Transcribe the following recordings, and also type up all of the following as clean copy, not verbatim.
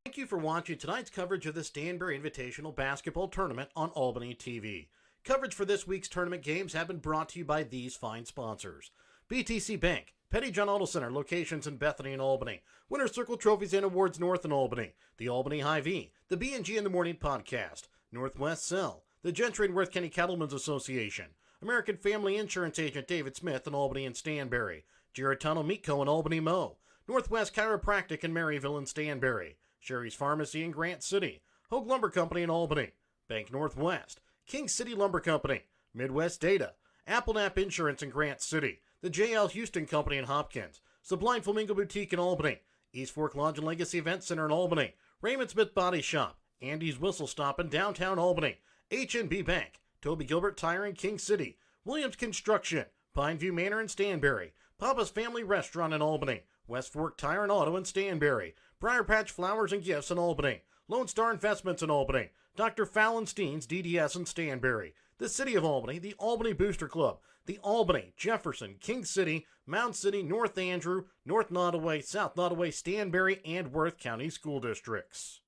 Thank you for watching tonight's coverage of the Stanberry Invitational Basketball Tournament on Albany TV. Coverage for this week's tournament games have been brought to you by these fine sponsors. BTC Bank, Petty John Auto Center, locations in Bethany and Albany, Winter Circle Trophies and Awards North in Albany, the Albany Hy-Vee, the B&G in the Morning Podcast, Northwest Cell, the Gentry and Worth County Cattlemen's Association, American Family Insurance Agent David Smith in Albany and Stanberry, Giratano Meat Co. in Albany Mo, Northwest Chiropractic in Maryville and Stanberry, Sherry's Pharmacy in Grant City, Hogue Lumber Company in Albany, Bank Northwest, King City Lumber Company, Midwest Data, Applenap Insurance in Grant City, the J.L. Houston Company in Hopkins, Sublime Flamingo Boutique in Albany, East Fork Lodge and Legacy Event Center in Albany, Raymond Smith Body Shop, Andy's Whistle Stop in downtown Albany, H&B Bank, Toby Gilbert Tire in King City, Williams Construction, Pineview Manor in Stanberry, Papa's Family Restaurant in Albany, West Fork Tire and Auto in Stanberry, Briar Patch Flowers and Gifts in Albany, Lone Star Investments in Albany, Dr. Fallenstein's DDS in Stanberry, the City of Albany, the Albany Booster Club, the Albany, Jefferson, King City, Mound City, North Andrew, North Nottoway, South Nottoway, Stanberry, and Worth County School Districts.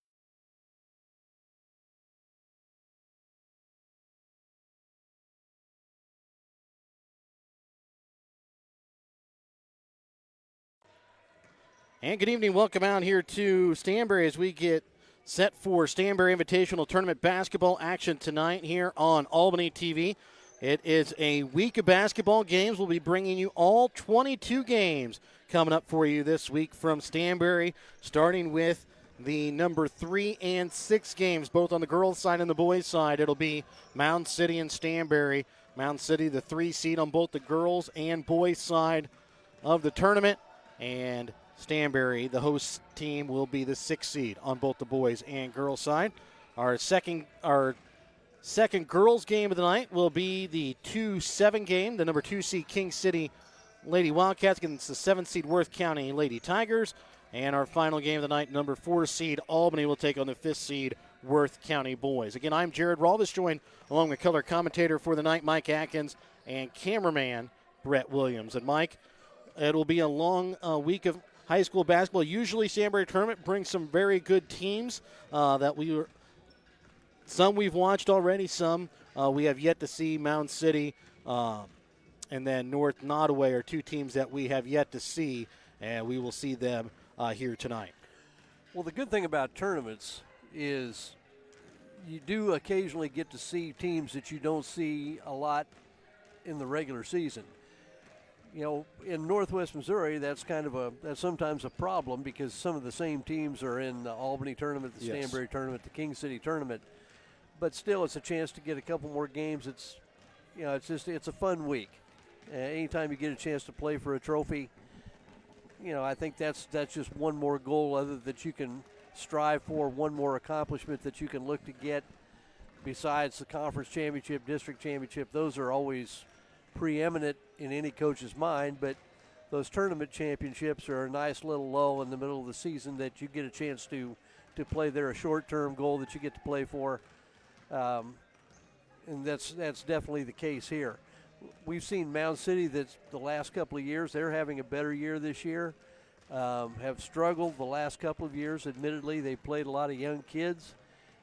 And good evening. Welcome out here to Stanberry as we get set for Stanberry Invitational Tournament basketball action tonight here on Albany TV. It is a week of basketball games. We'll be bringing you all 22 games coming up for you this week from Stanberry, starting with the number 3 and 6 games, both on the girls' side and the boys' side. It'll be Mound City and Stanberry. Mound City, the 3 seed on both the girls' and boys' side of the tournament, and Stanberry, the host team, will be the 6th seed on both the boys and girls side. Our second girls game of the night will be the 2-7 game, the number 2 seed King City Lady Wildcats against the 7th seed Worth County Lady Tigers. And our final game of the night, number 4 seed Albany will take on the 5th seed Worth County Boys. Again, I'm Jared Ralvis, joined along with color commentator for the night, Mike Atkins, and cameraman Brett Williams. And Mike, it'll be a long week of high school basketball. Usually Stanberry Tournament brings some very good teams some we've watched already, some we have yet to see. Mound City and then North Nottoway are 2 teams that we have yet to see, and we will see them here tonight. Well, the good thing about tournaments is you do occasionally get to see teams that you don't see a lot in the regular season. You know, in Northwest Missouri, that's sometimes a problem because some of the same teams are in the Albany tournament, the Stanberry tournament, the King City tournament. But still, it's a chance to get a couple more games. It's a fun week. Anytime you get a chance to play for a trophy, I think that's just one more goal other that you can strive for, one more accomplishment that you can look to get besides the conference championship, district championship. Those are always preeminent in any coach's mind, but those tournament championships are a nice little lull in the middle of the season that you get a chance to play there, a short-term goal that you get to play for, and that's definitely the case here. We've seen Mound City that the last couple of years, they're having a better year this year, have struggled the last couple of years. Admittedly, they played a lot of young kids,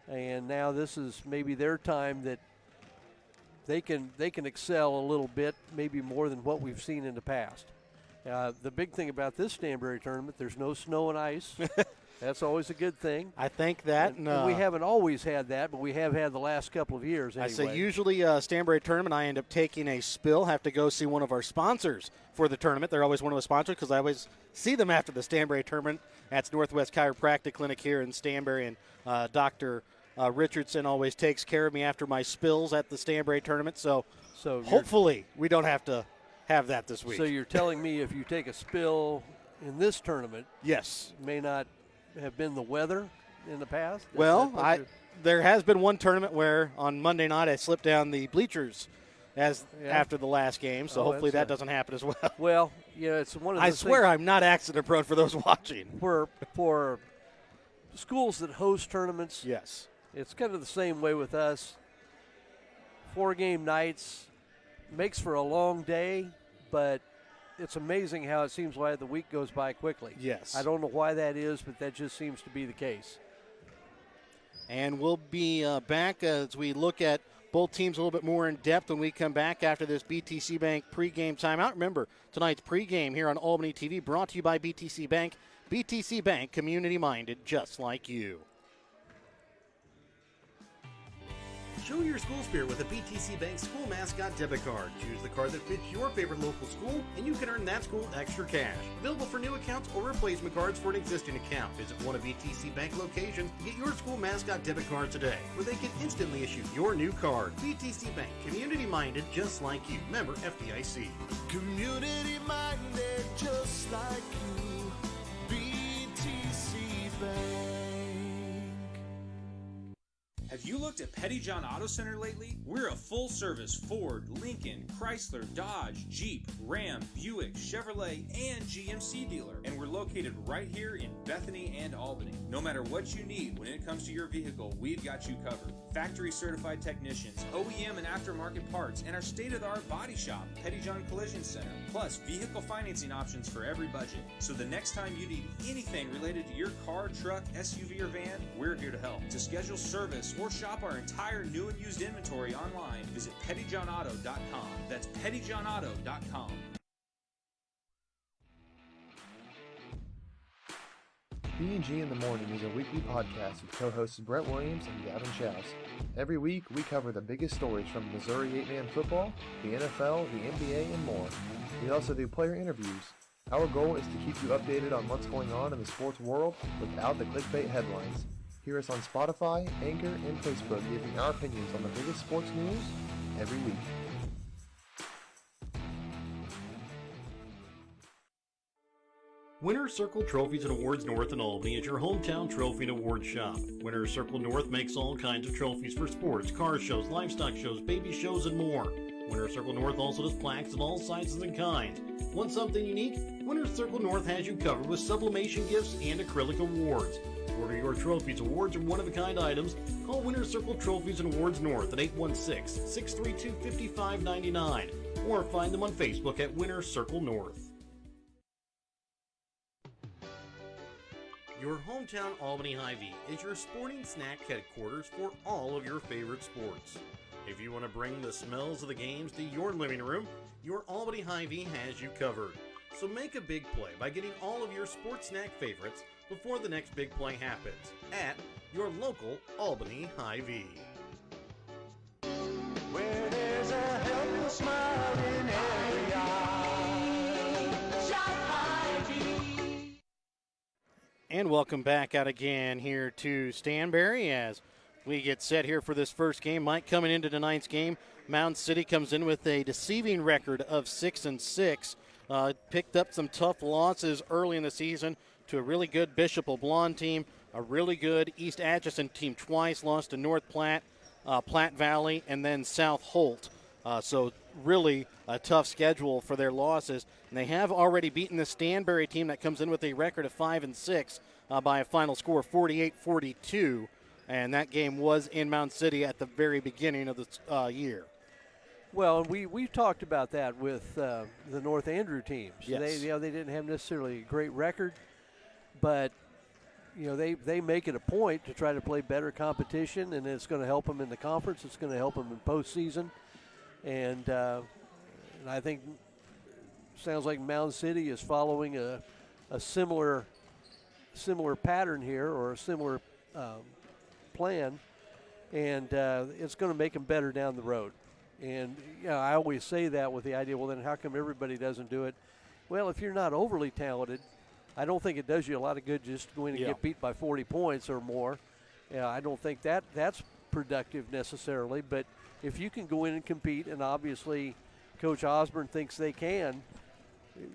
and now this is maybe their time that they can excel a little bit, maybe more than what we've seen in the past. The big thing about this Stanberry tournament, there's no snow and ice. That's always a good thing. I think that. And we haven't always had that, but we have had the last couple of years anyway. I say usually Stanberry tournament, I end up taking a spill, have to go see one of our sponsors for the tournament. They're always one of the sponsors because I always see them after the Stanberry tournament. That's Northwest Chiropractic Clinic here in Stanberry, and Dr. Richardson always takes care of me after my spills at the Stanberry tournament. So hopefully we don't have to have that this week. So you're telling me if you take a spill in this tournament, yes, it may not have been the weather in the past? Well, there has been one tournament where on Monday night I slipped down the bleachers after the last game, so hopefully that doesn't happen as well. Well, it's one of the I swear I'm not accident prone for those watching. For schools that host tournaments, yes, it's kind of the same way with us. 4-game nights makes for a long day, but it's amazing how it seems like the week goes by quickly. Yes. I don't know why that is, but that just seems to be the case. And we'll be back as we look at both teams a little bit more in depth when we come back after this BTC Bank pregame timeout. Remember, tonight's pregame here on Albany TV brought to you by BTC Bank. BTC Bank, community-minded, just like you. Show your school spirit with a BTC Bank school mascot debit card. Choose the card that fits your favorite local school, and you can earn that school extra cash. Available for new accounts or replacement cards for an existing account. Visit one of BTC Bank locations to get your school mascot debit card today, where they can instantly issue your new card. BTC Bank, community-minded, just like you. Member FDIC. Community-minded, just like you. BTC Bank. Have you looked at Petty John Auto Center lately? We're a full-service Ford, Lincoln, Chrysler, Dodge, Jeep, Ram, Buick, Chevrolet, and GMC dealer. And we're located right here in Bethany and Albany. No matter what you need when it comes to your vehicle, we've got you covered. Factory-certified technicians, OEM and aftermarket parts, and our state-of-the-art body shop, Petty John Collision Center. Plus, vehicle financing options for every budget. So the next time you need anything related to your car, truck, SUV, or van, we're here to help. To schedule service or shop our entire new and used inventory online, visit pettyjohnauto.com. That's pettyjohnauto.com. B&G in the Morning is a weekly podcast with co-hosts Brett Williams and Gavin Chows. Every week, we cover the biggest stories from Missouri 8-man football, the NFL, the NBA, and more. We also do player interviews. Our goal is to keep you updated on what's going on in the sports world without the clickbait headlines. Hear us on Spotify, Anchor, and Facebook giving our opinions on the biggest sports news every week. Winner's Circle Trophies and Awards North in Albany is your hometown trophy and award shop. Winner's Circle North makes all kinds of trophies for sports, car shows, livestock shows, baby shows, and more. Winner's Circle North also does plaques of all sizes and kinds. Want something unique? Winner's Circle North has you covered with sublimation gifts and acrylic awards. To order your trophies, awards, or one-of-a-kind items, call Winner's Circle Trophies and Awards North at 816-632-5599 or find them on Facebook at Winner's Circle North. Your hometown Albany Hy-Vee is your sporting snack headquarters for all of your favorite sports. If you want to bring the smells of the games to your living room, your Albany Hy-Vee has you covered. So make a big play by getting all of your sports snack favorites before the next big play happens at your local Albany Hy-Vee. Where there's a helpful smile in every eye. Shop Hy-Vee. And welcome back out again here to Stanberry as we get set here for this first game. Mike, coming into tonight's game, Mound City comes in with a deceiving record of 6-6. Picked up some tough losses early in the season to a really good Bishop LeBlanc team, a really good East Atchison team twice, lost to North Platte, Platte Valley, and then South Holt. So really a tough schedule for their losses. And they have already beaten the Stanberry team that comes in with a record of 5-6 by a final score of 48-42. And that game was in Mound City at the very beginning of the year. Well, we've talked about that with the North Andrew teams. Yes. They didn't have necessarily a great record, but they make it a point to try to play better competition, and it's going to help them in the conference. It's going to help them in postseason, and I think sounds like Mound City is following a similar pattern here, or a similar plan, and it's going to make them better down the road. And I always say that with the idea, well, then how come everybody doesn't do it? Well, if you're not overly talented, I don't think it does you a lot of good just going to get beat by 40 points or more. I don't think that's productive necessarily. But if you can go in and compete, and obviously Coach Osborne thinks they can,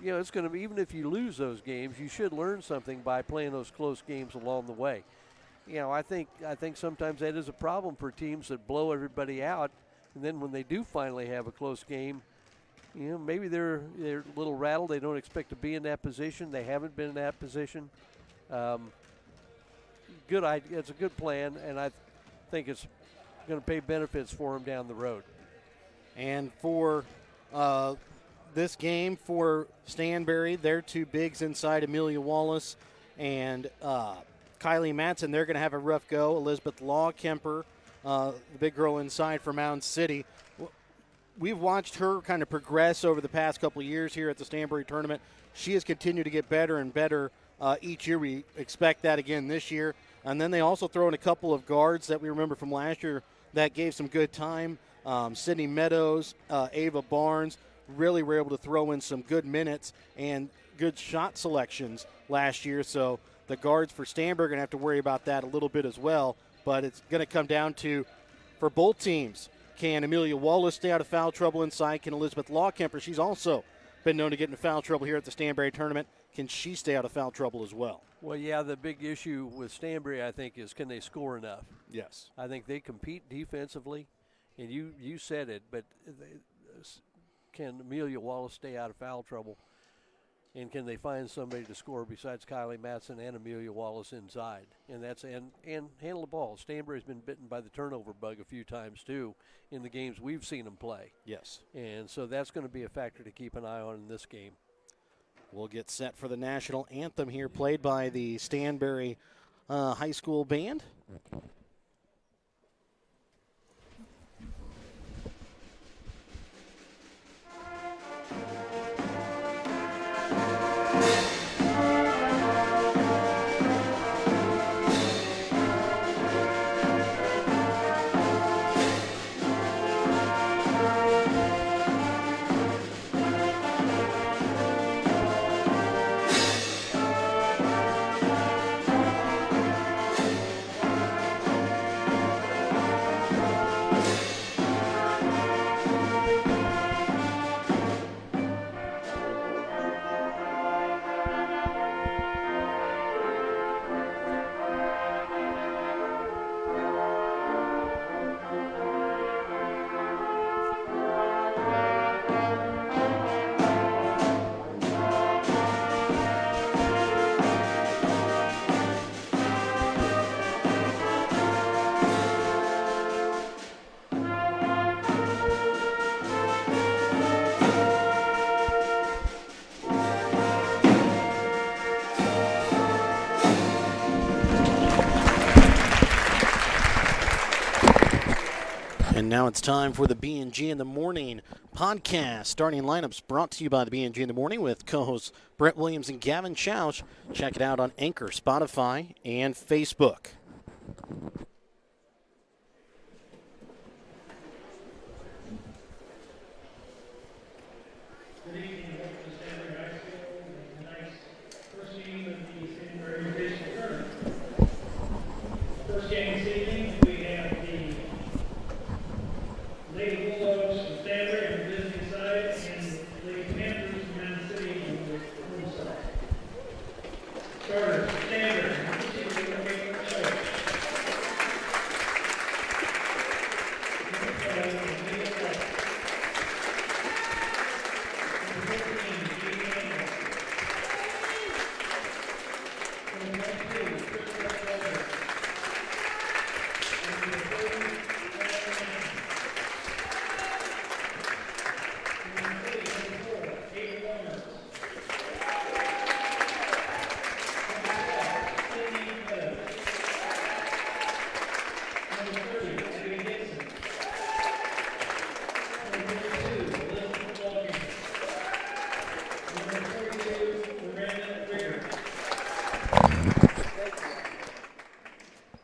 it's going to be, even if you lose those games, you should learn something by playing those close games along the way. I think sometimes that is a problem for teams that blow everybody out. And then when they do finally have a close game, maybe they're a little rattled. They don't expect to be in that position. They haven't been in that position. Good idea. It's a good plan, and I think it's going to pay benefits for them down the road. And for this game for Stanberry, their two bigs inside, Amelia Wallace and Kylie Matson, they're going to have a rough go. Elizabeth Law-Kemper, the big girl inside for Mound City. We've watched her kind of progress over the past couple of years here at the Stanberry tournament. She has continued to get better and better each year. We expect that again this year. And then they also throw in a couple of guards that we remember from last year that gave some good time. Sydney Meadows, Ava Barnes really were able to throw in some good minutes and good shot selections last year. So the guards for Stanberry are going to have to worry about that a little bit as well. But it's going to come down to, for both teams, can Amelia Wallace stay out of foul trouble inside? Can Elizabeth Law-Kemper, she's also been known to get into foul trouble here at the Stanberry tournament, can she stay out of foul trouble as well? Well, yeah, the big issue with Stanberry, I think, is can they score enough? Yes. I think they compete defensively, and you said it, but can Amelia Wallace stay out of foul trouble? And can they find somebody to score besides Kylie Matson and Amelia Wallace inside? And handle the ball. Stanberry's been bitten by the turnover bug a few times too in the games we've seen them play. Yes. And so that's going to be a factor to keep an eye on in this game. We'll get set for the national anthem here, played by the Stanberry High School Band. And now it's time for the B&G in the Morning podcast. Starting lineups brought to you by the B&G in the Morning with co-hosts Brett Williams and Gavin Chauch. Check it out on Anchor, Spotify, and Facebook. Good evening, welcome to Stanberry High School, and tonight's first game of the Stanberry Invitational Tournament. First game this evening, we have the Lady Bulldogs from Stanberry on the visiting side, and Lady Panthers from Mound City on the home side. Starters, Stanberry, let's see if we can make it show.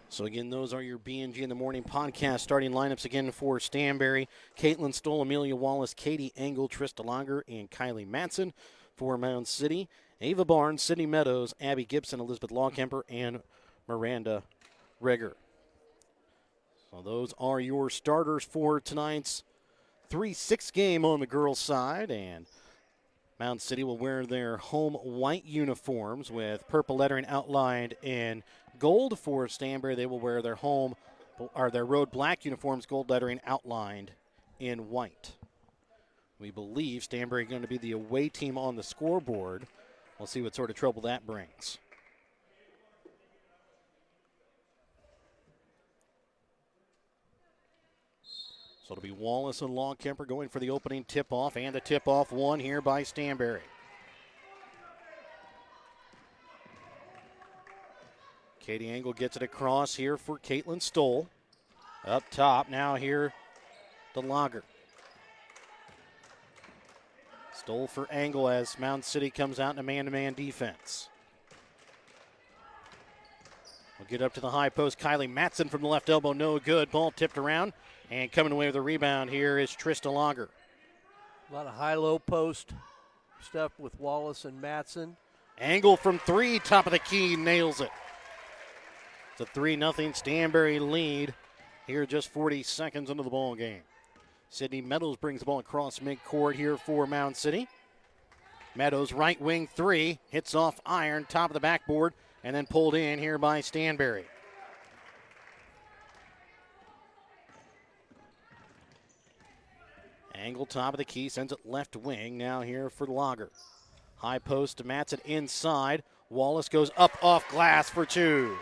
So again, those are your B&G in the Morning podcast starting lineups again for Stanberry. Caitlin Stoll, Amelia Wallace, Katie Engel, Trista Lager, and Kylie Matson. For Mound City, Ava Barnes, Sydney Meadows, Abby Gibson, Elizabeth Law-Kemper, and Miranda Rigger. So those are your starters for tonight's 3-6 game on the girls' side. And Mound City will wear their home white uniforms with purple lettering outlined in gold. For Stanberry, they will wear their road black uniforms, gold lettering outlined in white. We believe Stanberry going to be the away team on the scoreboard. We'll see what sort of trouble that brings. So it'll be Wallace and Longkemper going for the opening tip-off, and the tip-off won here by Stanberry. Katie Engel gets it across here for Caitlin Stoll. Up top, now here to Lager. Stoll for Engel as Mound City comes out in a man-to-man defense. We'll get up to the high post. Kylie Matson from the left elbow, no good. Ball tipped around, and coming away with a rebound here is Trista Lager. A lot of high-low post stuff with Wallace and Matson. Engel from three, top of the key, nails it. It's a 3-0 Stanberry lead here just 40 seconds into the ball game. Sydney Meadows brings the ball across midcourt here for Mound City. Meadows, right wing three, hits off iron, top of the backboard, and then pulled in here by Stanberry. Angle, top of the key, sends it left wing, now here for Lager. High post to Matson inside. Wallace goes up off glass for two.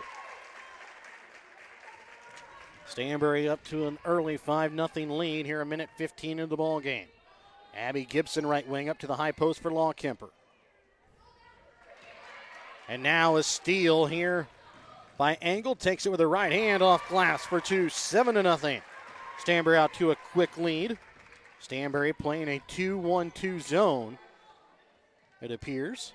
Stanberry up to an early 5-0 lead here, a minute 15 into the ball game. Abby Gibson, right wing, up to the high post for Longkemper. And now a steal here by Engel. Takes it with her right hand off glass for two, 7-0. Stanberry out to a quick lead. Stanberry playing a 2-1-2 zone, it appears.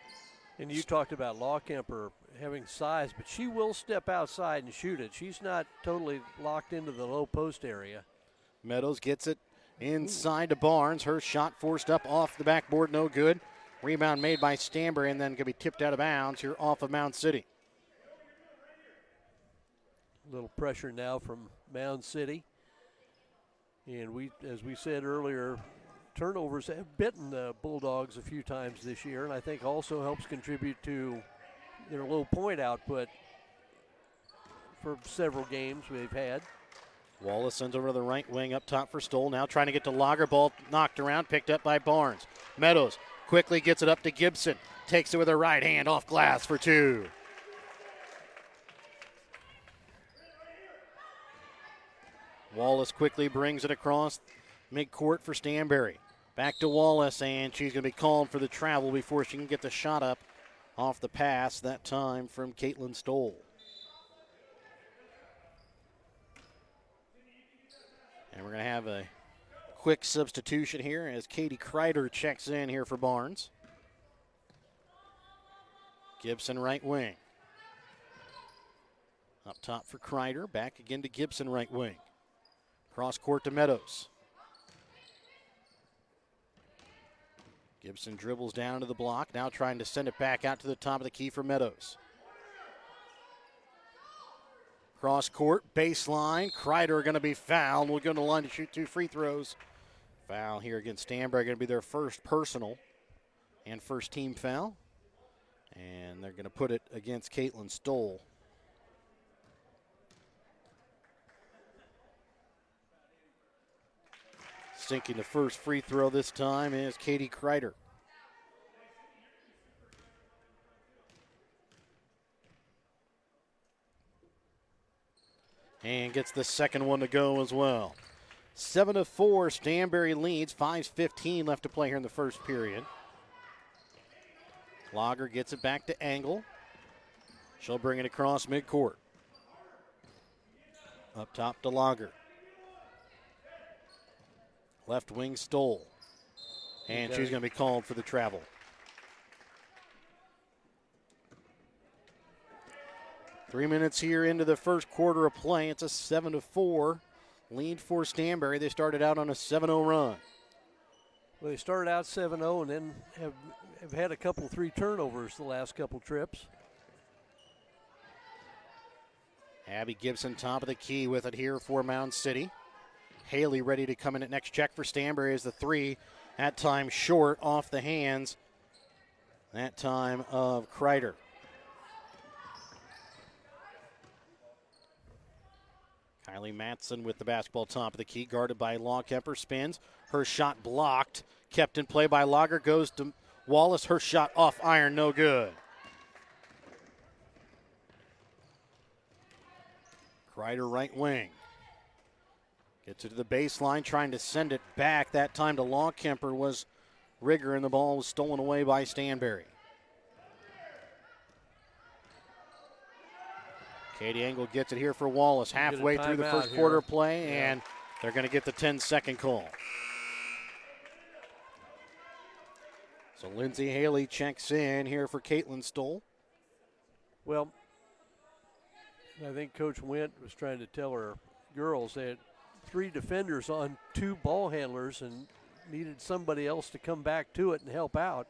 And you talked about Longkemper having size, but she will step outside and shoot it. She's not totally locked into the low post area. Meadows gets it inside to Barnes. Her shot forced up off the backboard, no good. Rebound made by Stanberry, and then going to be tipped out of bounds here off of Mound City. A little pressure now from Mound City. And as we said earlier, turnovers have bitten the Bulldogs a few times this year, and I think also helps contribute to their low point output for several games we've had. Wallace sends over to the right wing up top for Stoll. Now trying to get to Lager. Ball knocked around, picked up by Barnes. Meadows quickly gets it up to Gibson. Takes it with her right hand off glass for two. Wallace quickly brings it across midcourt for Stanberry. Back to Wallace, and she's going to be called for the travel before she can get the shot up off the pass, that time from Caitlin Stoll. And we're going to have a quick substitution here as Katie Kreider checks in here for Barnes. Gibson right wing. Up top for Kreider, back again to Gibson right wing. Cross court to Meadows. Gibson dribbles down to the block, now trying to send it back out to the top of the key for Meadows. Cross court, baseline. Kreider going to be fouled. We'll go to the line to shoot two free throws. Foul here against Stanberry, going to be their first personal and first team foul. And they're going to put it against Caitlin Stoll. Sinking the first free throw this time is Katie Kreider. And gets the second one to go as well. 7-4, Stanberry leads. 5:15 left to play here in the first period. Lager gets it back to Engel. She'll bring it across midcourt. Up top to Lager. Left wing Stoll. And she's going to be called for the travel. Three minutes here into the first quarter of play. It's a 7-4 lead for Stanberry. They started out on a 7-0 run. Well, they started out 7-0 and then have had a couple, 3 turnovers the last couple trips. Abby Gibson, top of the key with it here for Mound City. Haley ready to come in at next check for Stanberry as the three, that time short off the hands, that time of Kreider. Kylie Matson with the basketball top of the key, guarded by Longkemper, spins. Her shot blocked, kept in play by Lager, goes to Wallace. Her shot off iron, no good. Kreider right wing. Gets it to the baseline, trying to send it back. That time to Lawkemper was Rigger, and the ball was stolen away by Stanberry. Katie Engel gets it here for Wallace. Halfway through the first quarter play, and they're going to get the 10-second call. So Lindsay Haley checks in here for Caitlin Stoll. Well, I think Coach Went was trying to tell her girls they had 3 defenders on 2 ball handlers and needed somebody else to come back to it and help out.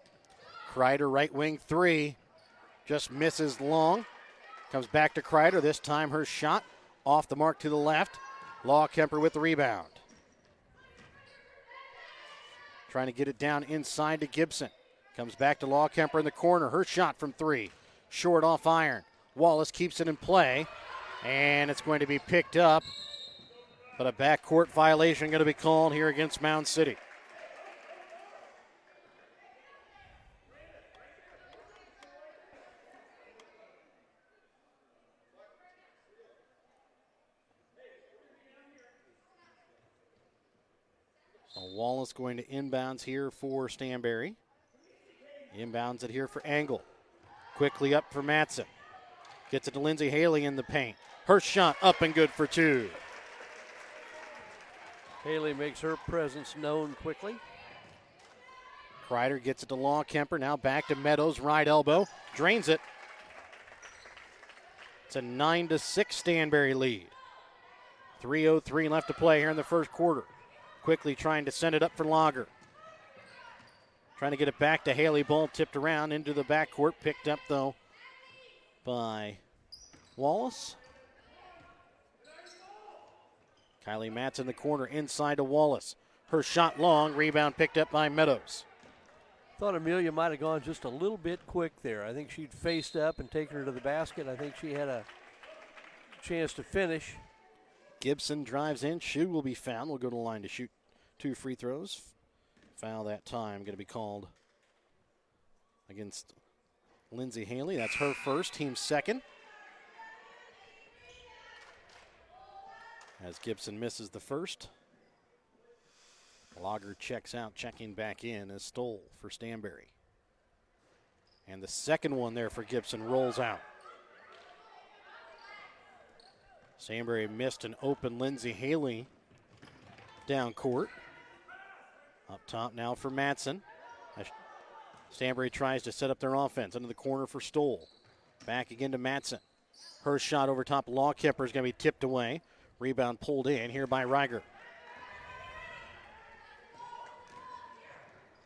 Kreider, right wing 3, just misses long. Comes back to Kreider. This time her shot off the mark to the left. Lawkemper with the rebound. Trying to get it down inside to Gibson. Comes back to Lawkemper in the corner. Her shot from 3. Short off iron. Wallace keeps it in play. And it's going to be picked up. But a backcourt violation going to be called here against Mound City. So Wallace going to inbounds here for Stanberry. Inbounds it here for Engel. Quickly up for Matson. Gets it to Lindsay Haley in the paint. Her shot up and good for 2. Haley makes her presence known quickly. Kreider gets it to Lawkemper. Now back to Meadows. Right elbow. Drains it. It's a 9-6 Stanberry lead. 3:03 left to play here in the first quarter. Quickly trying to send it up for Lager. Trying to get it back to Haley. Ball tipped around into the backcourt. Picked up, though, by Wallace. Kylie Matz in the corner inside to Wallace. Her shot long. Rebound picked up by Meadows. Thought Amelia might have gone just a little bit quick there. I think she'd faced up and taken her to the basket. I think she had a chance to finish. Gibson drives in. Shu will be fouled. Will go to the line to shoot 2 free throws. Foul that time going to be called against Lindsay Haley. That's her first, team second. As Gibson misses the first. Lager checks out, checking back in as Stoll for Stanberry. And the second one there for Gibson rolls out. Stanberry missed an open Lindsay Haley down court. Up top now for Matson. Stanberry tries to set up their offense into the corner for Stoll. Back again to Matson. Her shot over top Lawkemper is going to be tipped away. Rebound pulled in here by Reiger.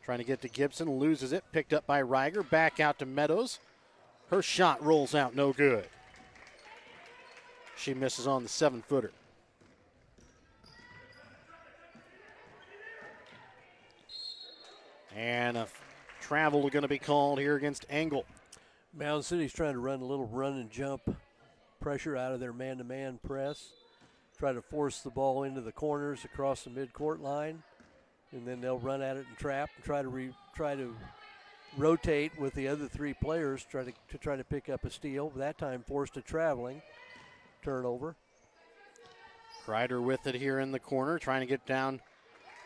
Trying to get to Gibson, loses it. Picked up by Reiger. Back out to Meadows. Her shot rolls out, no good. She misses on the 7-footer. And a travel going to be called here against Engel. Mound City's trying to run a little run and jump pressure out of their man-to-man press. Try to force the ball into the corners across the midcourt line. And then they'll run at it and trap and try to rotate with the other 3 players, try to pick up a steal. That time forced a traveling turnover. Kreider with it here in the corner, trying to get down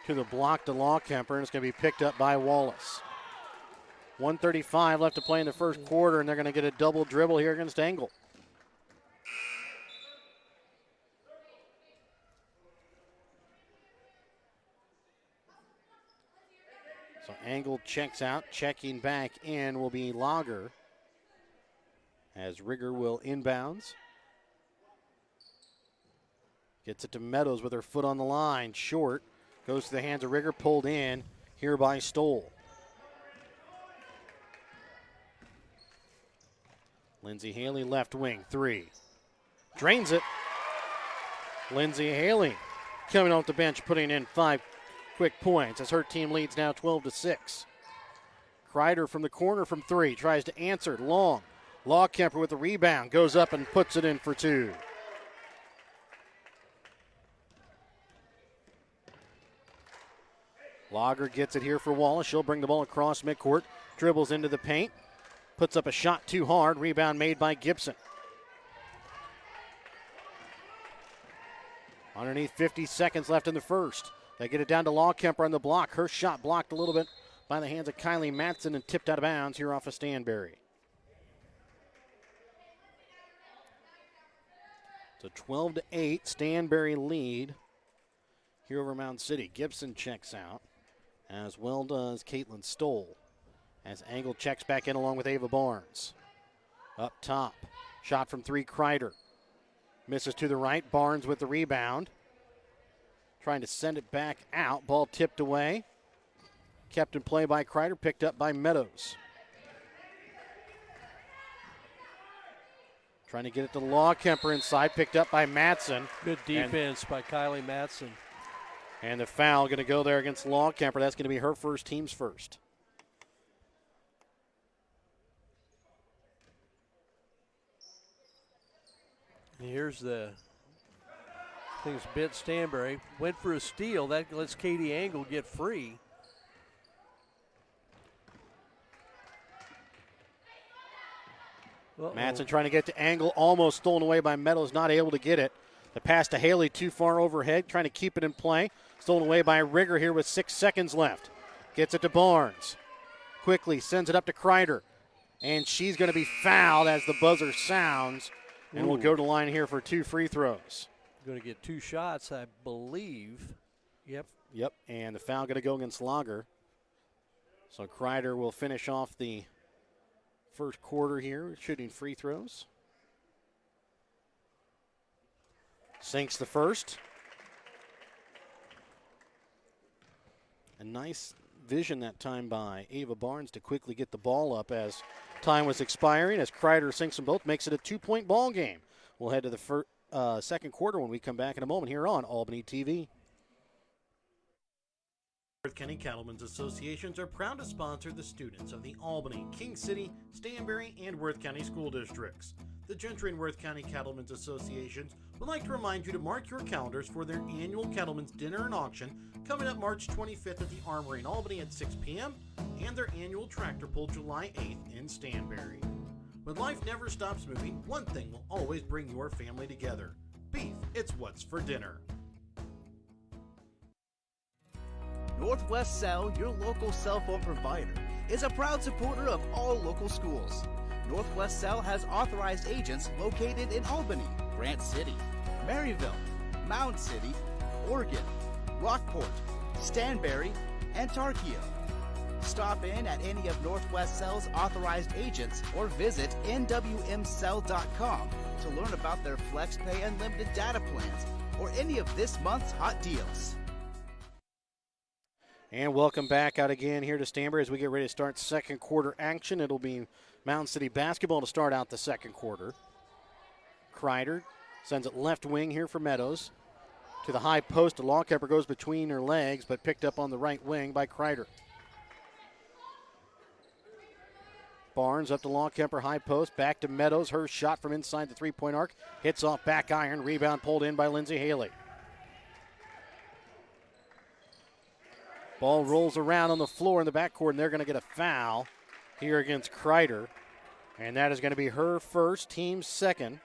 to the block to Lawkemper, and it's going to be picked up by Wallace. 1:35 left to play in the first quarter, and they're going to get a double dribble here against Engel. So Engel checks out, checking back in will be Lager as Rigger will inbounds. Gets it to Meadows with her foot on the line, short. Goes to the hands of Rigger, pulled in here by Stoll. Lindsay Haley left wing, 3. Drains it. Lindsay Haley coming off the bench, putting in 5 quick points as her team leads now 12-6. Kreider from the corner from 3, tries to answer, long. Lawkemper with the rebound, goes up and puts it in for 2. Lager gets it here for Wallace. She'll bring the ball across midcourt, dribbles into the paint, puts up a shot too hard, rebound made by Gibson. Underneath 50 seconds left in the first. They get it down to Lawkemper on the block. Her shot blocked a little bit by the hands of Kylie Matson and tipped out of bounds here off of Stanberry. So 12-8, Stanberry lead here over Mound City. Gibson checks out, as well does Caitlin Stoll, as Angle checks back in along with Ava Barnes. Up top, shot from three, Kreider. Misses to the right, Barnes with the rebound. Trying to send it back out, ball tipped away. Kept in play by Kreider, picked up by Meadows. Trying to get it to Lawkemper inside, picked up by Matson. Good defense by Kylie Matson. And the foul going to go there against Lawkemper. That's going to be her first, team's first. Here's the, I think it's Bent Stanberry. Went for a steal. That lets Katie Angle get free. Uh-oh. Matson trying to get to Angle, almost stolen away by Meadows, not able to get it. The pass to Haley too far overhead, trying to keep it in play. Stolen away by Rigger here with 6 seconds left. Gets it to Barnes. Quickly sends it up to Kreider. And she's going to be fouled as the buzzer sounds. And we'll go to the line here for 2 free throws. Going to get 2 shots, I believe. Yep. Yep, and the foul going to go against Lager. So Kreider will finish off the first quarter here, shooting free throws. Sinks the first. A nice vision that time by Ava Barnes to quickly get the ball up as time was expiring. As Kreider sinks them both, makes it a 2-point ball game. We'll head to the second quarter when we come back in a moment here on Albany TV. Worth County Cattlemen's Associations are proud to sponsor the students of the Albany, King City, Stanberry, and Worth County school districts. The Gentry and Worth County Cattlemen's Associations would like to remind you to mark your calendars for their annual Cattlemen's Dinner and Auction coming up March 25th at the Armory in Albany at 6 p.m. and their annual Tractor Pull July 8th in Stanberry. When life never stops moving, one thing will always bring your family together. Beef, it's what's for dinner. Northwest Cell, your local cell phone provider, is a proud supporter of all local schools. Northwest Cell has authorized agents located in Albany, Grant City, Maryville, Mound City, Oregon, Rockport, Stanberry, and Tarkio. Stop in at any of Northwest Cell's authorized agents or visit nwmcell.com to learn about their FlexPay unlimited data plans or any of this month's hot deals. And welcome back out again here to Stanberry as we get ready to start second quarter action. It'll be Mound City basketball to start out the second quarter. Kreider sends it left wing here for Meadows. To the high post, Lawkemper goes between her legs, but picked up on the right wing by Kreider. Barnes up to Lawkemper, high post, back to Meadows. Her shot from inside the three-point arc. Hits off back iron, rebound pulled in by Lindsay Haley. Ball rolls around on the floor in the backcourt, and they're going to get a foul here against Kreider. And that is going to be her first, team's second.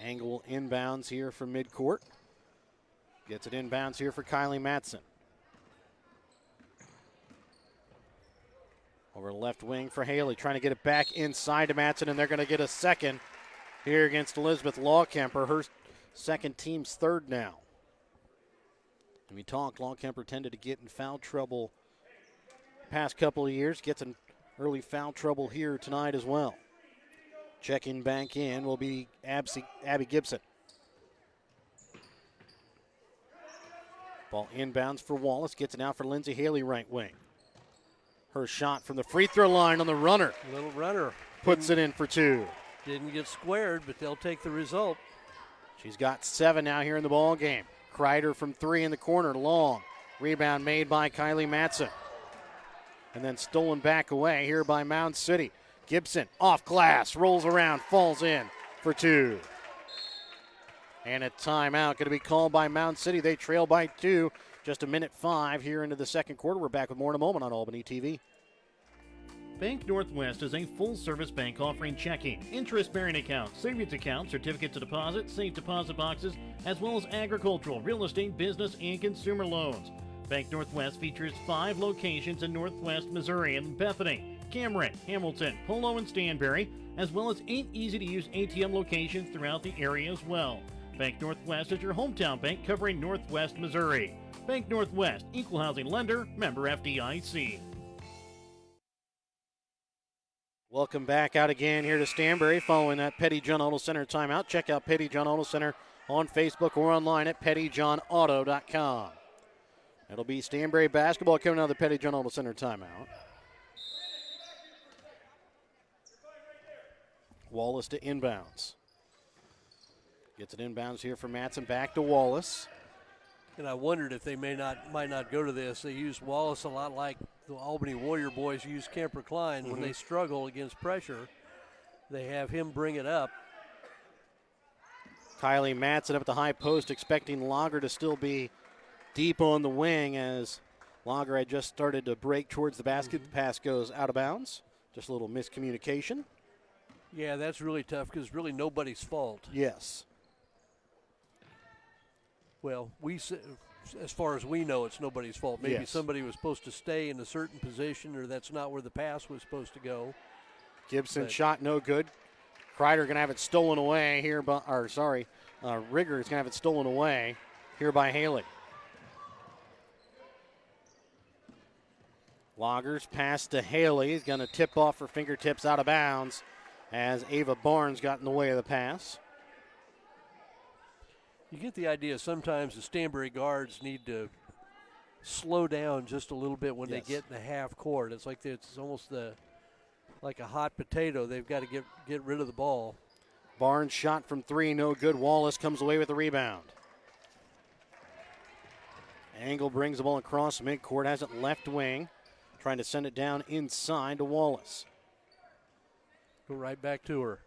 Angle inbounds here from midcourt. Gets it inbounds here for Kylie Matson. Over left wing for Haley, trying to get it back inside to Matson, and they're going to get a second here against Elizabeth Lawkemper. Her second, team's third now. And we talked, Lawkemper tended to get in foul trouble past couple of years. Gets in early foul trouble here tonight as well. Checking back in will be Abby Gibson. Ball inbounds for Wallace. Gets it out for Lindsay Haley, right wing. Her shot from the free throw line on the runner. Little runner. Puts it in for two. Didn't get squared, but they'll take the result. She's got 7 now here in the ball game. Kreider from 3 in the corner, long. Rebound made by Kylie Matson. And then stolen back away here by Mound City. Gibson off glass, rolls around, falls in for 2. And a timeout going to be called by Mound City. They trail by 2. Just a minute 5 here into the second quarter. We're back with more in a moment on Albany TV. Bank Northwest is a full-service bank offering checking, interest-bearing accounts, savings accounts, certificate to deposit, safe deposit boxes, as well as agricultural, real estate, business, and consumer loans. Bank Northwest features 5 locations in Northwest Missouri in Bethany, Cameron, Hamilton, Polo, and Stanberry, as well as 8 easy-to-use ATM locations throughout the area as well. Bank Northwest is your hometown bank covering Northwest Missouri. Bank Northwest, equal housing lender, member FDIC. Welcome back out again here to Stanberry following that Petty John Auto Center timeout. Check out Petty John Auto Center on Facebook or online at pettyjohnauto.com. It'll be Stanberry basketball coming out of the Petty John Auto Center timeout. Wallace to inbounds. Gets it inbounds here for Matson, back to Wallace. And I wondered if they might not go to this. They use Wallace a lot like the Albany Warrior boys use Kemper Klein. When they struggle against pressure, they have him bring it up. Kylie Matson up at the high post, expecting Lager to still be deep on the wing as Lager had just started to break towards the basket. The pass goes out of bounds. Just a little miscommunication. Yeah, that's really tough because really nobody's fault. Yes. Well, as far as we know, it's nobody's fault. Maybe Yes. somebody was supposed to stay in a certain position, or that's not where the pass was supposed to go. Gibson shot no good. Kreider going to have it stolen away here, Rigger is going to have it stolen away here by Haley. Loggers pass to Haley. He's going to tip off her fingertips out of bounds as Ava Barnes got in the way of the pass. You get the idea sometimes the Stanberry guards need to slow down just a little bit when they get in the half court. It's like it's almost like a hot potato. They've got to get rid of the ball. Barnes shot from 3, no good. Wallace comes away with the rebound. Angle brings the ball across midcourt, has it left wing, trying to send it down inside to Wallace. Go right back to her.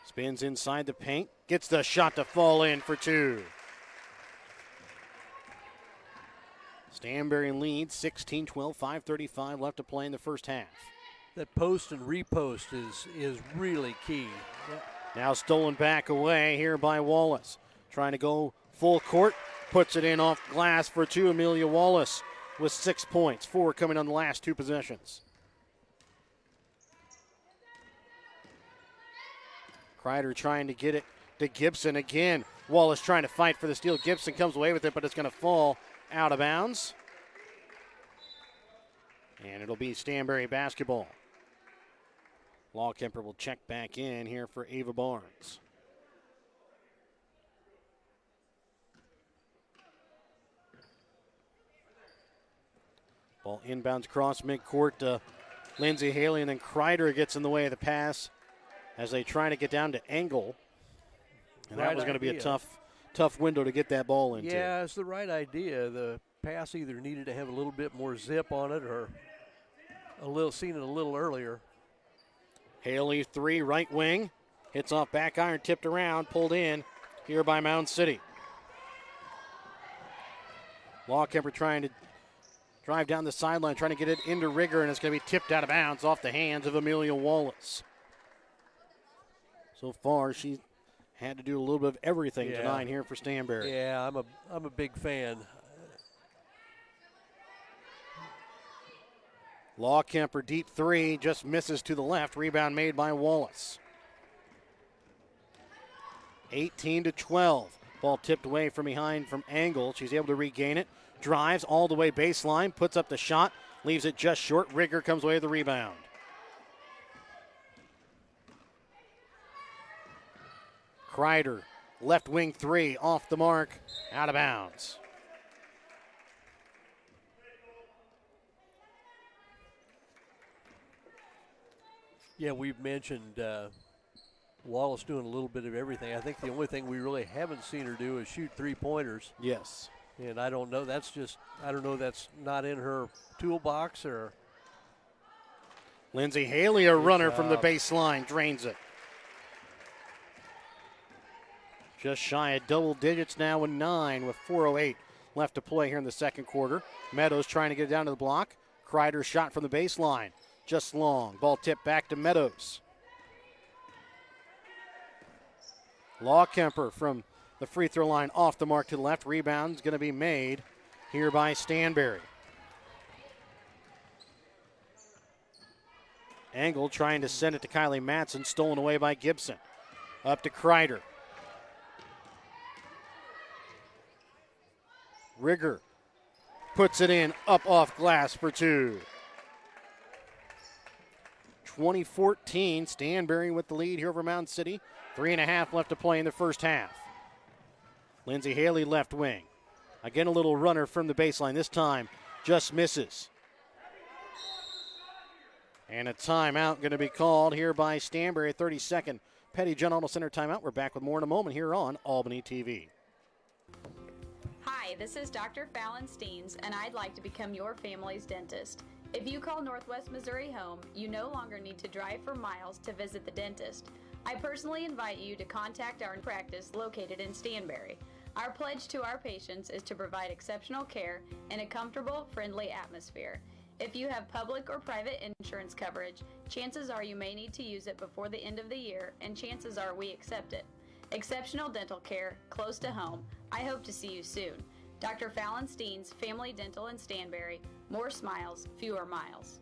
Spins inside the paint, gets the shot to fall in for 2. Stanberry leads 16-12, 5:35 left to play in the first half. That post and repost is really key. Now stolen back away here by Wallace. Trying to go full court, puts it in off glass for 2. Amelia Wallace with 6 points, 4 coming on the last 2 possessions. Kreider trying to get it to Gibson again. Wallace trying to fight for the steal. Gibson comes away with it, but it's going to fall out of bounds. And it'll be Stanberry basketball. Lawkemper will check back in here for Ava Barnes. Ball inbounds across midcourt to Lindsay Haley, and then Kreider gets in the way of the pass as they try to get down to Engel. And that was going to be a tough window to get that ball into. Yeah, it's the right idea. The pass either needed to have a little bit more zip on it or seen it a little earlier. Haley 3, right wing. Hits off back iron, tipped around, pulled in here by Mound City. Lawkemper trying to drive down the sideline, trying to get it into Rigger, and it's going to be tipped out of bounds off the hands of Amelia Wallace. So far, she's had to do a little bit of everything tonight here for Stanberry. Yeah, I'm a big fan. Lawkemper deep 3, just misses to the left. Rebound made by Wallace. 18-12. Ball tipped away from behind from Angle. She's able to regain it. Drives all the way baseline, puts up the shot, leaves it just short. Rigger comes away with the rebound. Kreider, left wing 3, off the mark, out of bounds. Yeah, we've mentioned Wallace doing a little bit of everything. I think the only thing we really haven't seen her do is shoot 3-pointers. Yes. And I don't know. That's not in her toolbox or. Lindsay Haley, a runner from the baseline, drains it. Just shy of double digits now with 9 with 4:08 left to play here in the second quarter. Meadows trying to get it down to the block. Kreider shot from the baseline. Just long. Ball tipped back to Meadows. Lawkemper from the free throw line off the mark to the left. Rebound's going to be made here by Stanberry. Engel trying to send it to Kylie Matson, stolen away by Gibson. Up to Kreider. Rigger puts it in, up off glass for two. 2014, Stanberry with the lead here over Mound City. 3.5 left to play in the first half. Lindsay Haley left wing. Again, a little runner from the baseline. This time, just misses. And a timeout going to be called here by Stanberry. 32nd Petty John Auto Center timeout. We're back with more in a moment here on Albany TV. Hi, this is Dr. Fallon Steens, and I'd like to become your family's dentist. If you call Northwest Missouri home, you no longer need to drive for miles to visit the dentist. I personally invite you to contact our practice located in Stanberry. Our pledge to our patients is to provide exceptional care in a comfortable, friendly atmosphere. If you have public or private insurance coverage, chances are you may need to use it before the end of the year, and chances are we accept it. Exceptional dental care, close to home. I hope to see you soon. Dr. Fallon Steens, Family Dental in Stanberry. More smiles, fewer miles.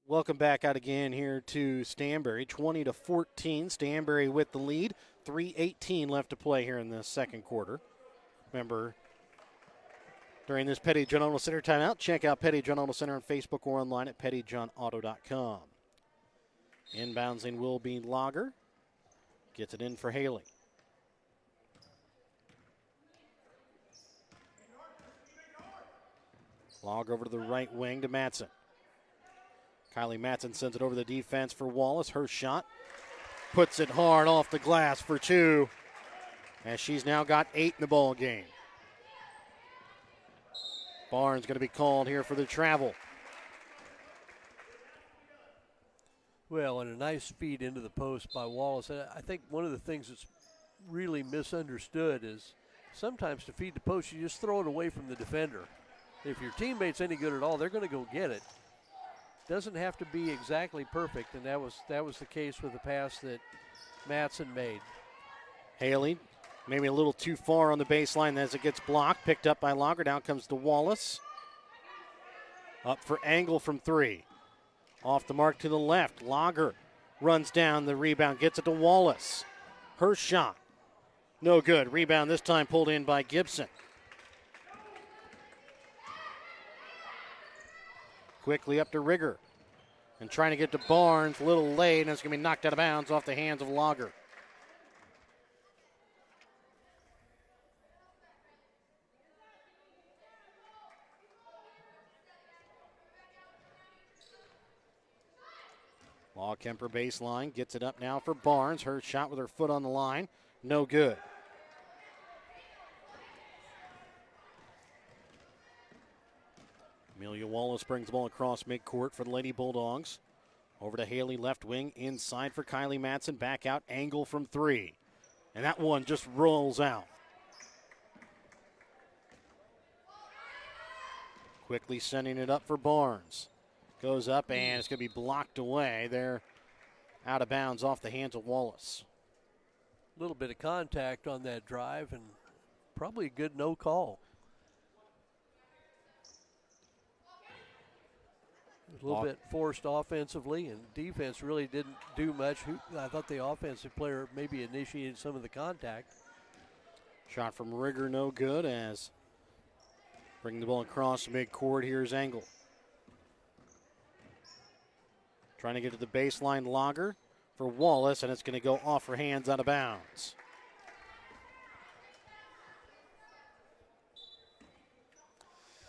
Welcome back out again here to Stanberry. 20-14, Stanberry with the lead. 3:18 left to play here in the second quarter. Remember, during this Petty John Auto Center timeout, check out Petty John Auto Center on Facebook or online at pettyjohnauto.com. Inbouncing will be Lager. Gets it in for Haley. Log over to the right wing to Matson. Kylie Matson sends it over the defense for Wallace. Her shot puts it hard off the glass for two, as she's now got 8 in the ball game. Barnes going to be called here for the travel. Well, and a nice feed into the post by Wallace. And I think one of the things that's really misunderstood is sometimes to feed the post, you just throw it away from the defender. If your teammate's any good at all, they're going to go get it. Doesn't have to be exactly perfect, and that was the case with the pass that Matson made. Haley maybe a little too far on the baseline as it gets blocked. Picked up by Lager. Down comes to Wallace. Up for Engel from 3. Off the mark to the left. Lager runs down the rebound. Gets it to Wallace. Her shot. No good. Rebound this time pulled in by Gibson. Quickly up to Rigger. And trying to get to Barnes. A little late, and it's going to be knocked out of bounds off the hands of Lager. Kemper baseline, gets it up now for Barnes. Her shot with her foot on the line, no good. Amelia Wallace brings the ball across midcourt for the Lady Bulldogs. Over to Haley, left wing, inside for Kylie Matson. Back out, Engel from 3. And that one just rolls out. Quickly sending it up for Barnes. Goes up, and it's going to be blocked away. They're out of bounds off the hands of Wallace. A little bit of contact on that drive, and probably a good no call. A little bit forced offensively, and defense really didn't do much. I thought the offensive player maybe initiated some of the contact. Shot from Rigger, no good, as bringing the ball across midcourt. Here's Engel. Trying to get to the baseline, Lager for Wallace, and it's going to go off her hands out of bounds.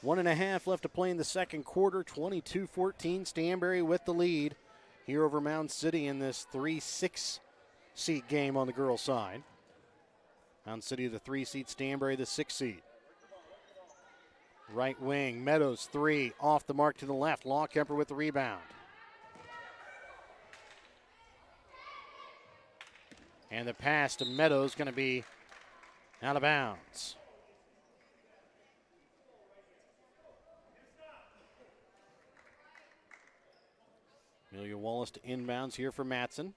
One and a half left to play in the second quarter. 22-14, Stanberry with the lead here over Mound City in this 3-6 seed game on the girls' side. Mound City the 3 seed, Stanberry the 6 seed. Right wing, Meadows 3, off the mark to the left. Lawkemper with the rebound. And the pass to Meadows going to be out of bounds. Amelia Wallace to inbounds here for Matson.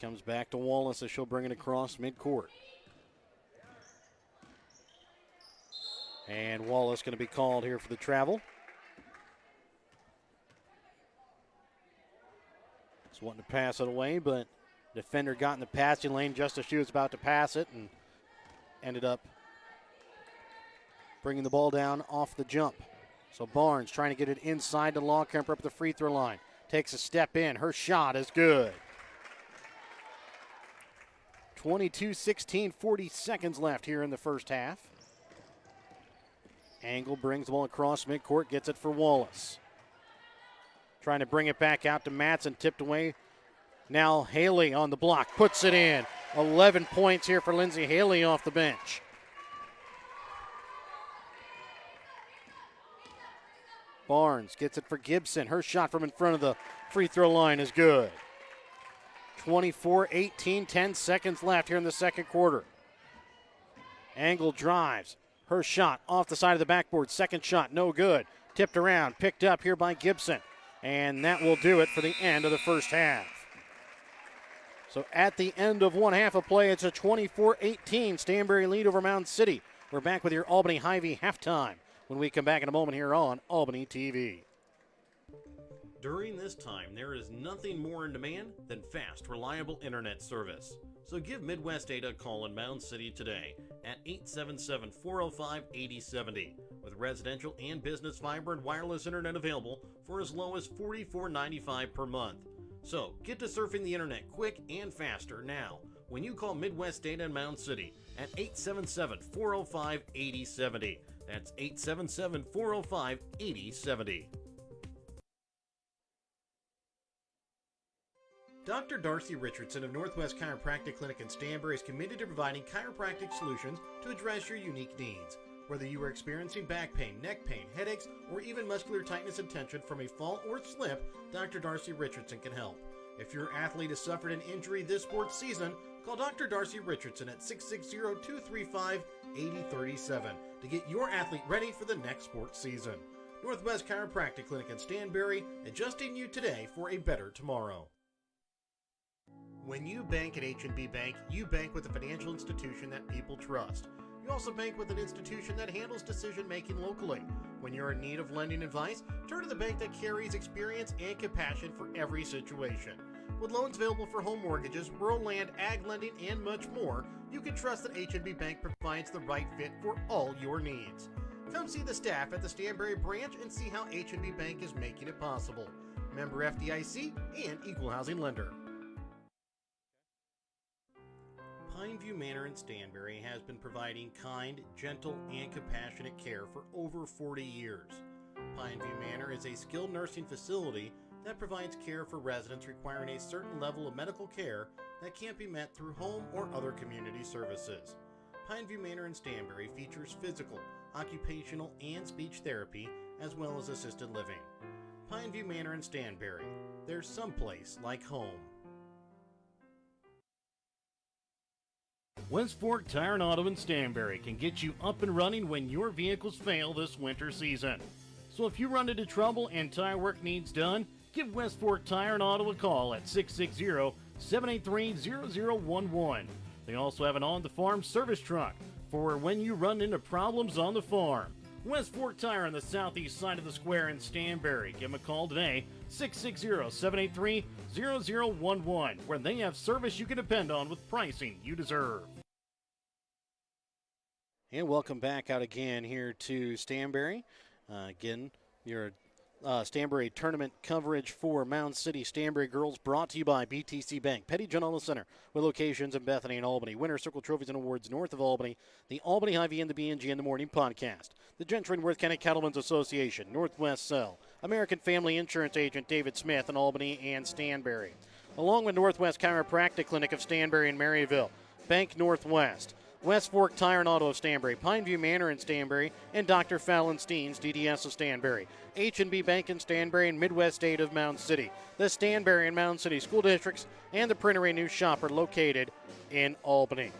Comes back to Wallace as she'll bring it across midcourt. And Wallace going to be called here for the travel. Just wanting to pass it away, but defender got in the passing lane just as she was about to pass it and ended up bringing the ball down off the jump. So Barnes trying to get it inside to Longcamper up the free throw line. Takes a step in. Her shot is good. 22-16, 40 seconds left here in the first half. Angle brings the ball across midcourt, gets it for Wallace. Trying to bring it back out to Matson, tipped away. Now Haley on the block, puts it in. 11 points here for Lindsay Haley off the bench. Barnes gets it for Gibson. Her shot from in front of the free throw line is good. 24-18, 10 seconds left here in the second quarter. Angle drives. Her shot off the side of the backboard. Second shot, no good. Tipped around, picked up here by Gibson. And that will do it for the end of the first half. So at the end of one half of play, it's a 24-18 Stanberry lead over Mound City. We're back with your Albany Hy-Vee halftime when we come back in a moment here on Albany TV. During this time, there is nothing more in demand than fast, reliable internet service. So give Midwest Data a call in Mound City today at 877-405-8070 with residential and business fiber and wireless internet available for as low as $44.95 per month. So get to surfing the internet quick and faster now when you call Midwest Data in Mound City at 877-405-8070. That's 877-405-8070. Dr. Darcy Richardson of Northwest Chiropractic Clinic in Stanberry is committed to providing chiropractic solutions to address your unique needs. Whether you are experiencing back pain, neck pain, headaches, or even muscular tightness and tension from a fall or slip, Dr. Darcy Richardson can help. If your athlete has suffered an injury this sports season, call Dr. Darcy Richardson at 660-235-8037 to get your athlete ready for the next sports season. Northwest Chiropractic Clinic in Stanberry, adjusting you today for a better tomorrow. When you bank at H&B Bank, you bank with a financial institution that people trust. You also bank with an institution that handles decision-making locally. When you're in need of lending advice, turn to the bank that carries experience and compassion for every situation. With loans available for home mortgages, rural land, ag lending, and much more, you can trust that H&B Bank provides the right fit for all your needs. Come see the staff at the Stanberry branch and see how H&B Bank is making it possible. Member FDIC and equal housing lender. Pineview Manor in Stanberry has been providing kind, gentle, and compassionate care for over 40 years. Pineview Manor is a skilled nursing facility that provides care for residents requiring a certain level of medical care that can't be met through home or other community services. Pineview Manor in Stanberry features physical, occupational, and speech therapy, as well as assisted living. Pineview Manor in Stanberry. There's someplace like home. West Fork Tire and Auto in Stanberry can get you up and running when your vehicles fail this winter season. So if you run into trouble and tire work needs done, give West Fork Tire and Auto a call at 660-783-0011. They also have an on-the-farm service truck for when you run into problems on the farm. West Fork Tire on the southeast side of the square in Stanberry. Give them a call today, 660-783-0011, where they have service you can depend on with pricing you deserve. And welcome back out again here to Stanberry. Again, your Stanberry tournament coverage for Mound City Stanberry girls brought to you by BTC Bank, Petty John Auto Center, with locations in Bethany and Albany. Winter Circle Trophies and Awards north of Albany, the Albany Hy-Vee and the B&G in the Morning podcast, the Gentry and Worth County Cattlemen's Association, Northwest Cell, American Family Insurance Agent David Smith in Albany and Stanberry, along with Northwest Chiropractic Clinic of Stanberry and Maryville, Bank Northwest, West Fork Tire and Auto of Stanberry, Pineview Manor in Stanberry, and Dr. Fallon Steens, DDS of Stanberry, H&B Bank in Stanberry, and Midwest Aid of Mound City. The Stanberry and Mound City School Districts and the Printery News Shop are located in Albany.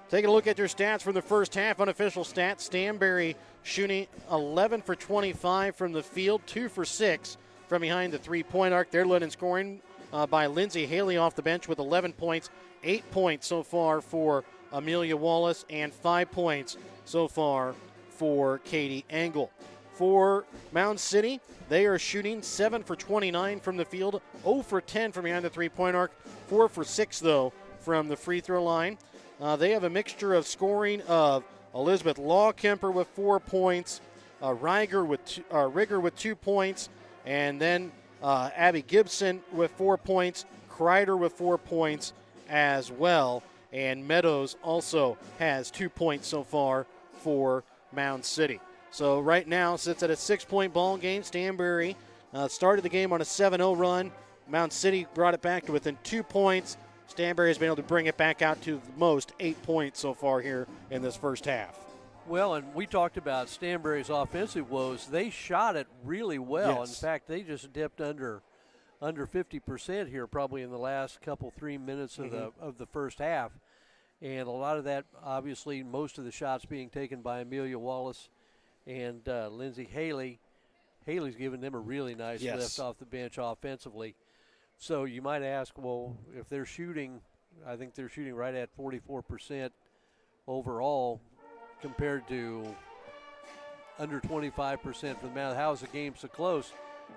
Taking a look at your stats from the first half, unofficial stats. Stanberry shooting 11 for 25 from the field, 2 for 6 from behind the three-point arc. They're led in scoring by Lindsey Haley off the bench with 11 points, 8 points so far for Amelia Wallace, and 5 points so far for Katie Engel. For Mound City, they are shooting 7 for 29 from the field, 0 for 10 from behind the three-point arc, 4 for 6, though, from the free throw line. They have a mixture of scoring of Elizabeth Lawkemper with 4 points, Rigger with 2 points, and then Abby Gibson with 4 points, Kreider with 4 points as well, and Meadows also has 2 points so far for Mound City. So right now sits at a 6-point ball game. Stanberry started the game on a 7-0 run. Mound City brought it back to within 2 points. Stanberry has been able to bring it back out to the most 8 points so far here in this first half. Well, and we talked about Stanberry's offensive woes. They shot it really well. Yes. In fact, they just dipped under 50% here probably in the last 3 minutes of the first half. And a lot of that, obviously, most of the shots being taken by Amelia Wallace and Lindsey Haley. Haley's given them a really nice lift off the bench offensively. So you might ask, well, if they're shooting, I think they're shooting right at 44% overall compared to under 25% for the Mound. How is the game so close?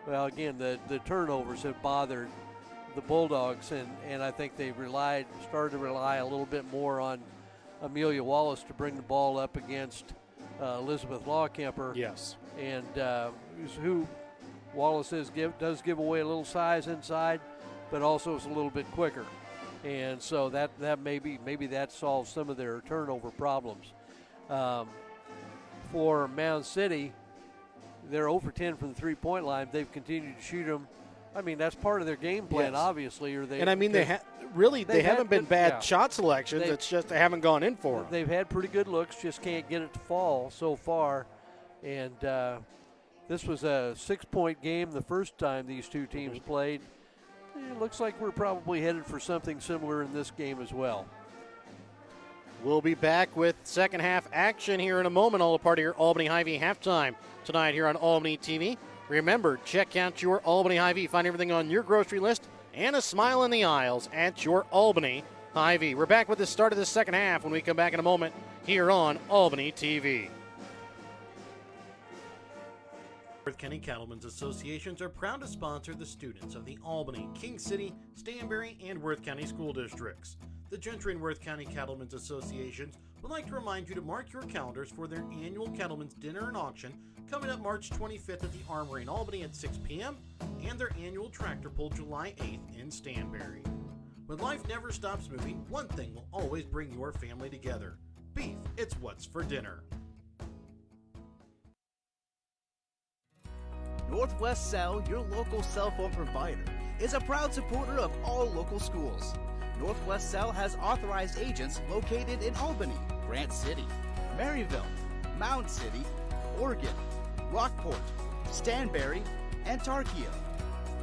Well, again, the turnovers have bothered the Bulldogs, and I think they've started to rely a little bit more on Amelia Wallace to bring the ball up against Elizabeth Lawkemper. Yes. And who Wallace does give away a little size inside, but also is a little bit quicker. And so that maybe that solves some of their turnover problems. For Mound City, they're 0 for 10 from the three-point line. They've continued to shoot them. I mean, that's part of their game plan, obviously. They haven't been bad shot selections. It's just they haven't gone in for them. They've had pretty good looks, just can't get it to fall so far. And this was a 6-point game the first time these two teams played. It looks like we're probably headed for something similar in this game as well. We'll be back with second half action here in a moment. All a part of your Albany Hy-Vee halftime tonight here on Albany TV. Remember, check out your Albany Hy-Vee. Find everything on your grocery list and a smile in the aisles at your Albany Hy-Vee. We're back with the start of the second half when we come back in a moment here on Albany TV. Worth County Cattlemen's Associations are proud to sponsor the students of the Albany, King City, Stanberry, and Worth County school districts. The Gentry and Worth County Cattlemen's Associations would like to remind you to mark your calendars for their annual Cattlemen's Dinner and Auction coming up March 25th at the Armory in Albany at 6 p.m. and their annual Tractor Pull July 8th in Stanberry. When life never stops moving, one thing will always bring your family together. Beef, it's what's for dinner. Northwest Cell, your local cell phone provider, is a proud supporter of all local schools. Northwest Cell has authorized agents located in Albany, Grant City, Maryville, Mound City, Oregon, Rockport, Stanberry, and Tarkio.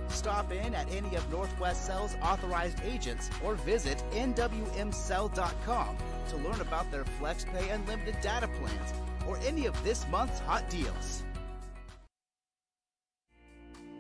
Stop in at any of Northwest Cell's authorized agents or visit nwmcell.com to learn about their FlexPay unlimited data plans or any of this month's hot deals.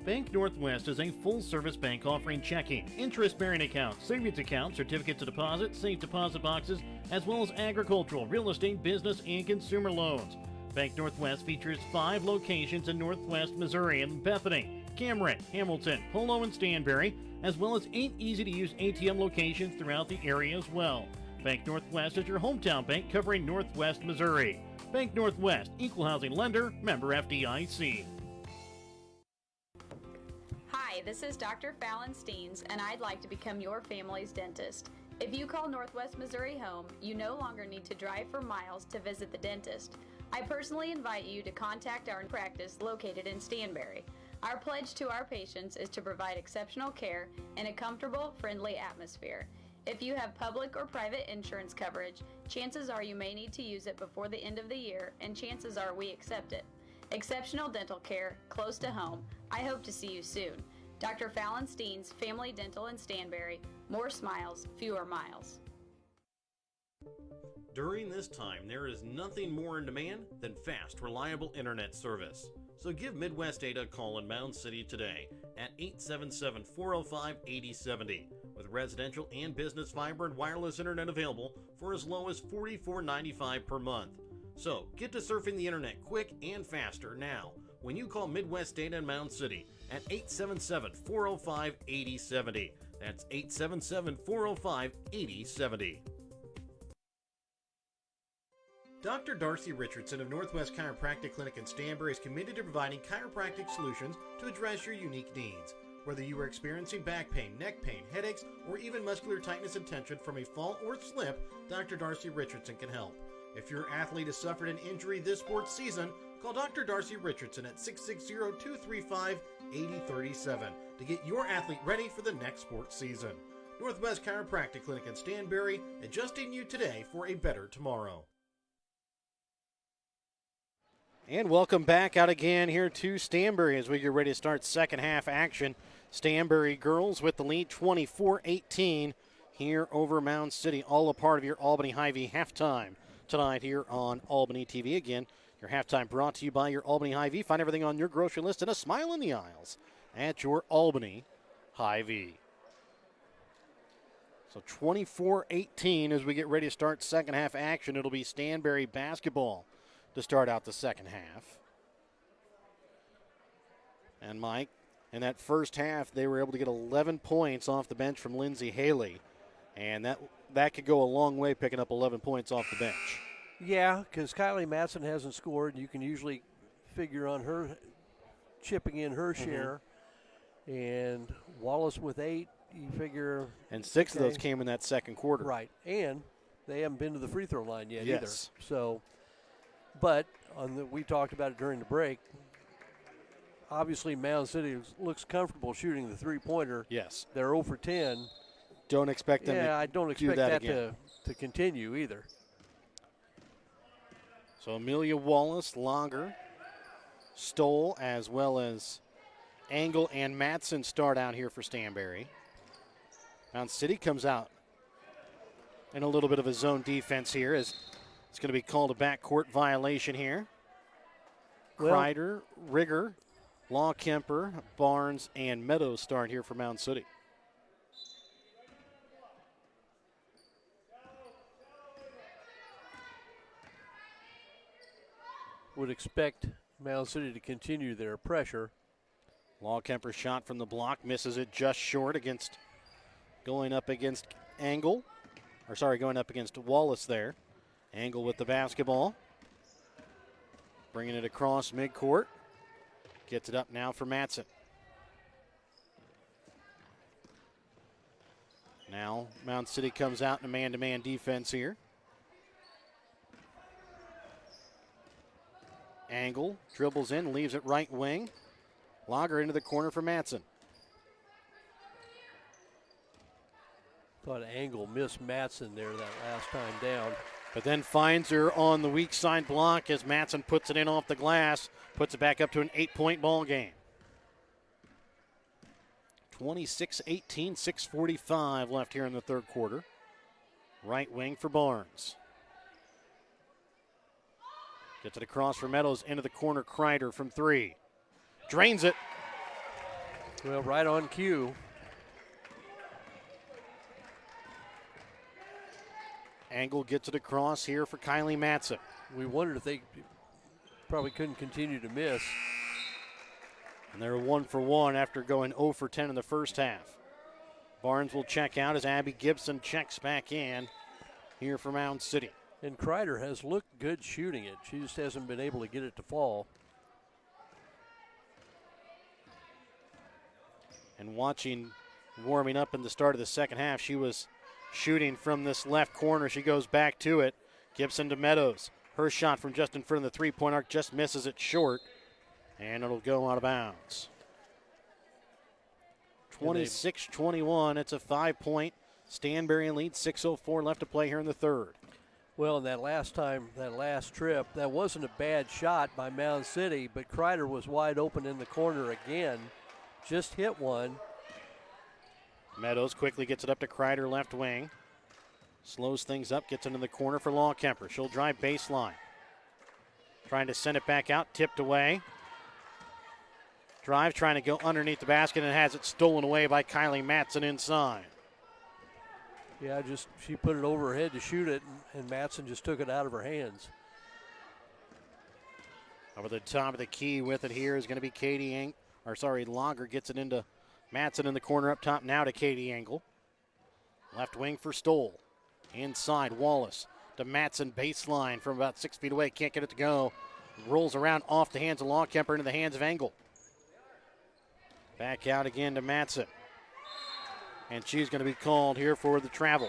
Bank Northwest is a full-service bank offering checking, interest-bearing accounts, savings accounts, certificates of deposit, safe deposit boxes, as well as agricultural, real estate, business, and consumer loans. Bank Northwest features 5 locations in Northwest Missouri in Bethany, Cameron, Hamilton, Polo, and Stanberry, as well as 8 easy-to-use ATM locations throughout the area as well. Bank Northwest is your hometown bank covering Northwest Missouri. Bank Northwest, equal housing lender, member FDIC. Hi, this is Dr. Fallon Steens, and I'd like to become your family's dentist. If you call Northwest Missouri home, you no longer need to drive for miles to visit the dentist. I personally invite you to contact our practice located in Stanberry. Our pledge to our patients is to provide exceptional care in a comfortable, friendly atmosphere. If you have public or private insurance coverage, chances are you may need to use it before the end of the year, and chances are we accept it. Exceptional dental care, close to home. I hope to see you soon. Dr. Fallon Steens, Family Dental in Stanberry. More smiles, fewer miles. During this time, there is nothing more in demand than fast, reliable internet service. So give Midwest Data a call in Mound City today at 877-405-8070 with residential and business fiber and wireless internet available for as low as $44.95 per month. So get to surfing the internet quick and faster now when you call Midwest Data in Mound City at 877-405-8070. That's 877-405-8070. Dr. Darcy Richardson of Northwest Chiropractic Clinic in Stanberry is committed to providing chiropractic solutions to address your unique needs. Whether you are experiencing back pain, neck pain, headaches, or even muscular tightness and tension from a fall or slip, Dr. Darcy Richardson can help. If your athlete has suffered an injury this sports season, call Dr. Darcy Richardson at 660-235-8037 to get your athlete ready for the next sports season. Northwest Chiropractic Clinic in Stanberry, adjusting you today for a better tomorrow. And welcome back out again here to Stanberry as we get ready to start second half action. Stanberry girls with the lead 24-18 here over Mound City. All a part of your Albany Hy-Vee halftime tonight here on Albany TV. Again, your halftime brought to you by your Albany Hy-Vee. Find everything on your grocery list and a smile in the aisles at your Albany Hy-Vee. So 24-18 as we get ready to start second half action. It'll be Stanberry basketball to start out the second half. And Mike, in that first half, they were able to get 11 points off the bench from Lindsay Haley. And that could go a long way picking up 11 points off the bench. Yeah, because Kylie Matson hasn't scored. You can usually figure on her chipping in her share. And Wallace with 8, you figure. And 6 of those came in that second quarter. Right. And they haven't been to the free throw line yet either. Yes. So, but we talked about it during the break. Obviously, Mound City looks comfortable shooting the three-pointer. Yes. They're 0 for 10. Don't expect them to I don't expect do that to continue either. So Amelia Wallace, Lager, Stoll, as well as Angle and Matson start out here for Stanberry. Mound City comes out in a little bit of a zone defense here as it's going to be called a backcourt violation here. Kreider, Rigger, Law Kemper, Barnes, and Meadows start here for Mound City. Would expect Mound City to continue their pressure. Law Kemper shot from the block, misses it just short going up against Wallace there. Angle with the basketball. Bringing it across midcourt. Gets it up now for Matson. Now Mound City comes out in a man-to-man defense here. Angle dribbles in, leaves it right wing. Lager into the corner for Matson. Thought Angle missed Matson there that last time down. But then finds her on the weak side block as Matson puts it in off the glass, puts it back up to an 8-point ball game. 26-18, 6:45 left here in the third quarter. Right wing for Barnes. Gets it across for Meadows, into the corner, Kreider from 3. Drains it. Well, right on cue. Angle gets it across here for Kylie Matson. We wondered if they probably couldn't continue to miss. And they're 1 for 1 after going 0 for 10 in the first half. Barnes will check out as Abby Gibson checks back in here for Mound City. And Kreider has looked good shooting it. She just hasn't been able to get it to fall. And warming up in the start of the second half, she was shooting from this left corner. She goes back to it. Gibson to Meadows. Her shot from just in front of the three-point arc just misses it short. And it'll go out of bounds. 26-21. It's a 5-point Stanberry lead. 6:04 left to play here in the third. Well, in that last trip, that wasn't a bad shot by Mound City, but Kreider was wide open in the corner again. Just hit one. Meadows quickly gets it up to Kreider, left wing. Slows things up, gets into the corner for Law Kemper. She'll drive baseline. Trying to send it back out, tipped away. Drive, trying to go underneath the basket, and has it stolen away by Kylie Matson inside. Yeah, she put it over her head to shoot it, and Matson just took it out of her hands. Over the top of the key with it here is going to be Lager gets it into Matson in the corner up top now to Katie Engel. Left wing for Stoll. Inside, Wallace to Matson, baseline from about 6 feet away. Can't get it to go. Rolls around off the hands of Longkemper into the hands of Engel. Back out again to Matson. And she's going to be called here for the travel.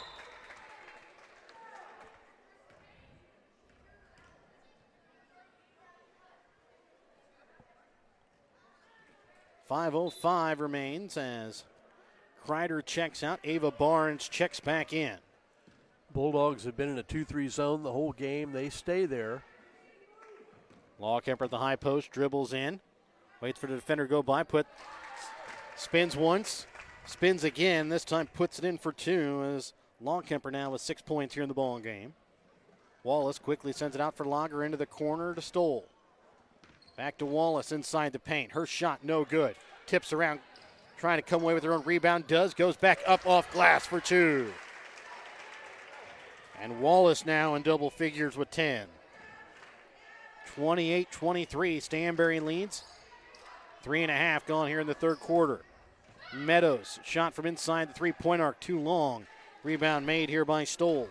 .505 remains as Kreider checks out. Ava Barnes checks back in. Bulldogs have been in a 2-3 zone the whole game. They stay there. Lawkemper at the high post, dribbles in. Waits for the defender to go by. Spins once, spins again. This time puts it in for two as Lawkemper now with 6 points here in the ball game. Wallace quickly sends it out for Lager into the corner to Stoll. Back to Wallace inside the paint. Her shot no good. Tips around, trying to come away with her own rebound. Goes back up off glass for two. And Wallace now in double figures with 10. 28-23, Stanberry leads. 3.5 gone here in the third quarter. Meadows, shot from inside the three-point arc, too long. Rebound made here by Stoll.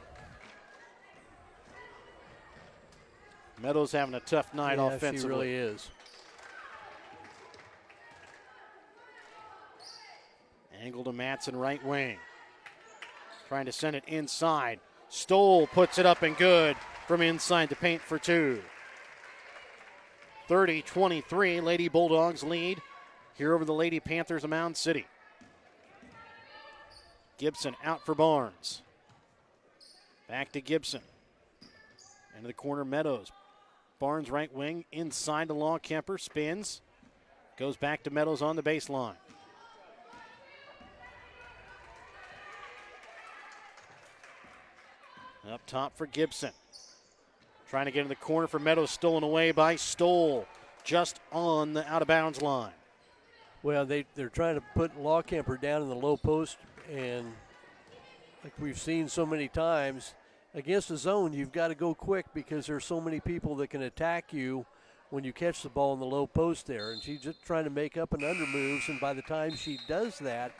Meadows having a tough night offensively. She really is. Angle to Matson, right wing. Trying to send it inside. Stoll puts it up and good from inside the paint for two. 30-23, Lady Bulldogs lead here over the Lady Panthers of Mound City. Gibson out for Barnes. Back to Gibson. Into the corner, Meadows. Barnes right wing, inside to Longkemper, spins. Goes back to Meadows on the baseline. Up top for Gibson. Trying to get in the corner for Meadows, stolen away by Stoll. Just on the out-of-bounds line. Well, they're trying to put Lawkemper down in the low post, and like we've seen so many times, against the zone, you've got to go quick because there's so many people that can attack you when you catch the ball in the low post there. And she's just trying to make up and under moves, and by the time she does that,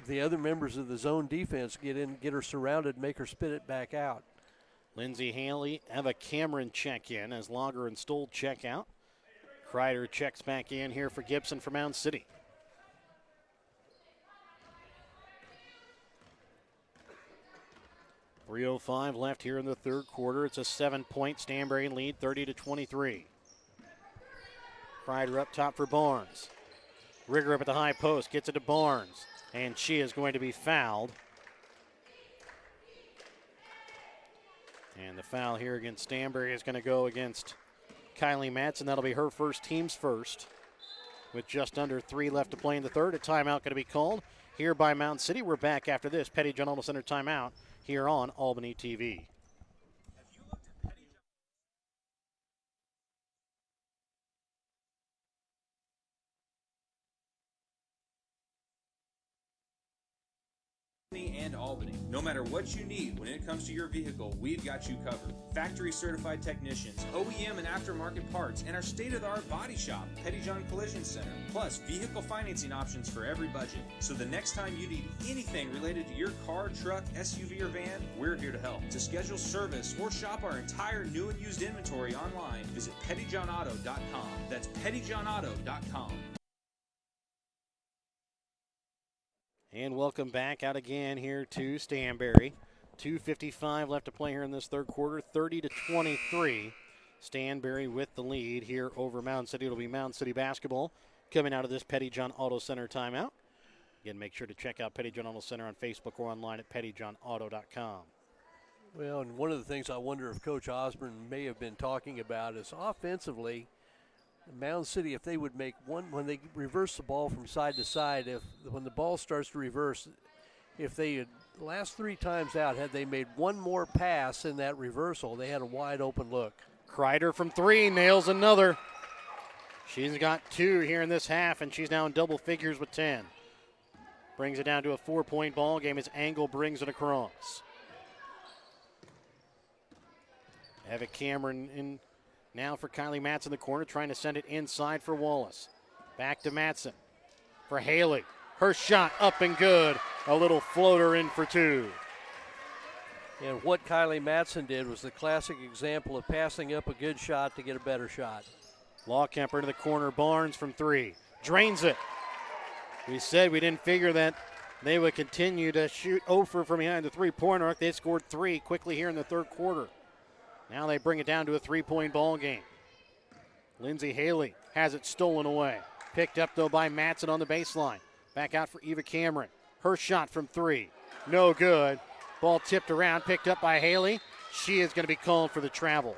the other members of the zone defense get in, get her surrounded, make her spit it back out. Lindsey Haley, Eva Cameron check in as Lager and Stoll check out. Kreider checks back in here for Gibson for Mound City. .305 left here in the third quarter. It's a 7-point Stanberry lead, 30-23. Kreider up top for Barnes. Rigger up at the high post, gets it to Barnes, and she is going to be fouled. And the foul here against Stanberry is going to go against Kylie Matson. That'll be her first, team's first. With just under 3 left to play in the third, a timeout going to be called here by Mound City. We're back after this Petty John Auto Center timeout here on Albany TV. And Albany. No matter what you need when it comes to your vehicle, we've got you covered. Factory certified technicians, OEM and aftermarket parts, and our state-of-the-art body shop, Petty John Collision Center. Plus, vehicle financing options for every budget. So the next time you need anything related to your car, truck, SUV, or van, we're here to help. To schedule service or shop our entire new and used inventory online, visit pettyjohnauto.com. That's pettyjohnauto.com. And welcome back out again here to Stanberry. 2:55 left to play here in this third quarter, 30-23. Stanberry with the lead here over Mound City. It'll be Mound City basketball coming out of this Petty John Auto Center timeout. Again, make sure to check out Petty John Auto Center on Facebook or online at pettyjohnauto.com. Well, and one of the things I wonder if Coach Osborne may have been talking about is offensively, Mound City, if they would make one, when they reverse the ball from side to side, when the ball starts to reverse, if they had, the last 3 times out, had they made one more pass in that reversal, they had a wide open look. Kreider from 3 nails another. She's got 2 here in this half, and she's now in double figures with 10. Brings it down to a 4-point ball game as Angle brings it across. Eva Cameron in now for Kylie Matson in the corner, trying to send it inside for Wallace. Back to Matson for Haley. Her shot up and good. A little floater in for 2. And what Kylie Matson did was the classic example of passing up a good shot to get a better shot. Lawkemper into the corner. Barnes from 3. Drains it. We said we didn't figure that they would continue to shoot over from behind the three-pointer arc. They scored 3 quickly here in the third quarter. Now they bring it down to a 3-point ball game. Lindsay Haley has it stolen away. Picked up, though, by Matson on the baseline. Back out for Eva Cameron. Her shot from 3. No good. Ball tipped around, picked up by Haley. She is going to be called for the travel.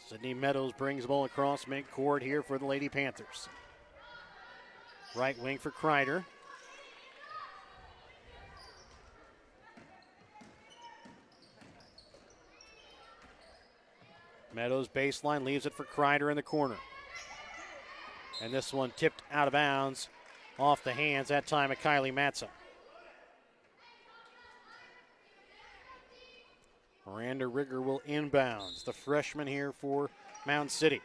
Sydney Meadows brings the ball across midcourt here for the Lady Panthers. Right wing for Kreider. Meadows baseline, leaves it for Kreider in the corner. And this one tipped out of bounds off the hands, that time of Kylie Matson. Miranda Rigger will inbounds. The freshman here for Mound City.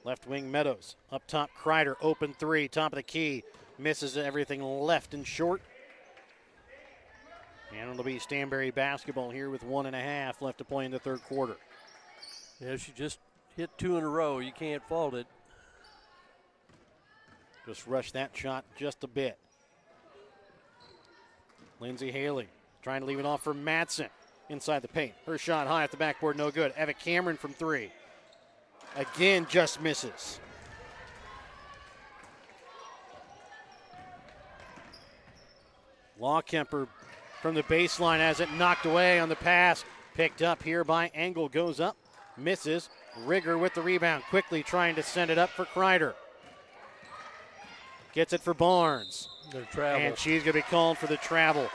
Left wing Meadows. Up top Kreider, open 3, top of the key. Misses everything left and short. And it'll be Stanberry basketball here with 1.5 left to play in the third quarter. Yeah, she just hit 2 in a row. You can't fault it. Just rushed that shot just a bit. Lindsay Haley trying to leave it off for Matson inside the paint. Her shot high at the backboard, no good. Eva Cameron from 3. Again, just misses. Lawkemper from the baseline has it knocked away on the pass. Picked up here by Angle, goes up, misses. Rigger with the rebound, quickly trying to send it up for Kreider. Gets it for Barnes. Their travel. And she's going to be called for the travel.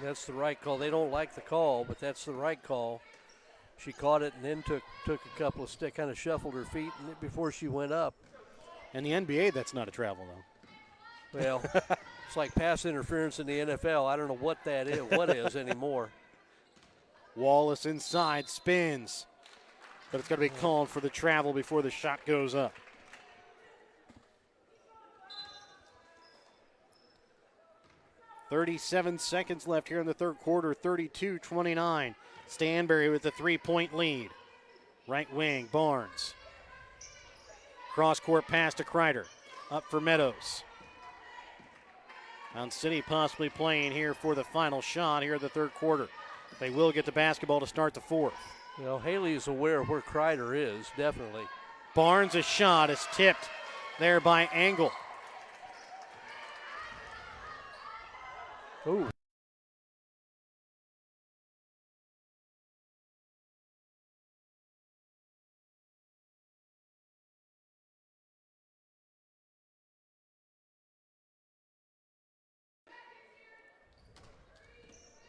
That's the right call. They don't like the call, but that's the right call. She caught it and then took a couple of steps, kind of shuffled her feet before she went up. In the NBA, that's not a travel, though. Well, it's like pass interference in the NFL. I don't know what that is, what is anymore. Wallace inside, spins. But it's going to be called for the travel before the shot goes up. .37 seconds left here in the third quarter, 32-29. Stanberry with the 3-point lead. Right wing, Barnes. Cross-court pass to Kreider. Up for Meadows. Mound City possibly playing here for the final shot here in the third quarter. They will get the basketball to start the fourth. You know, Haley is aware of where Kreider is, definitely. Barnes' shot is tipped there by Angle. Ooh.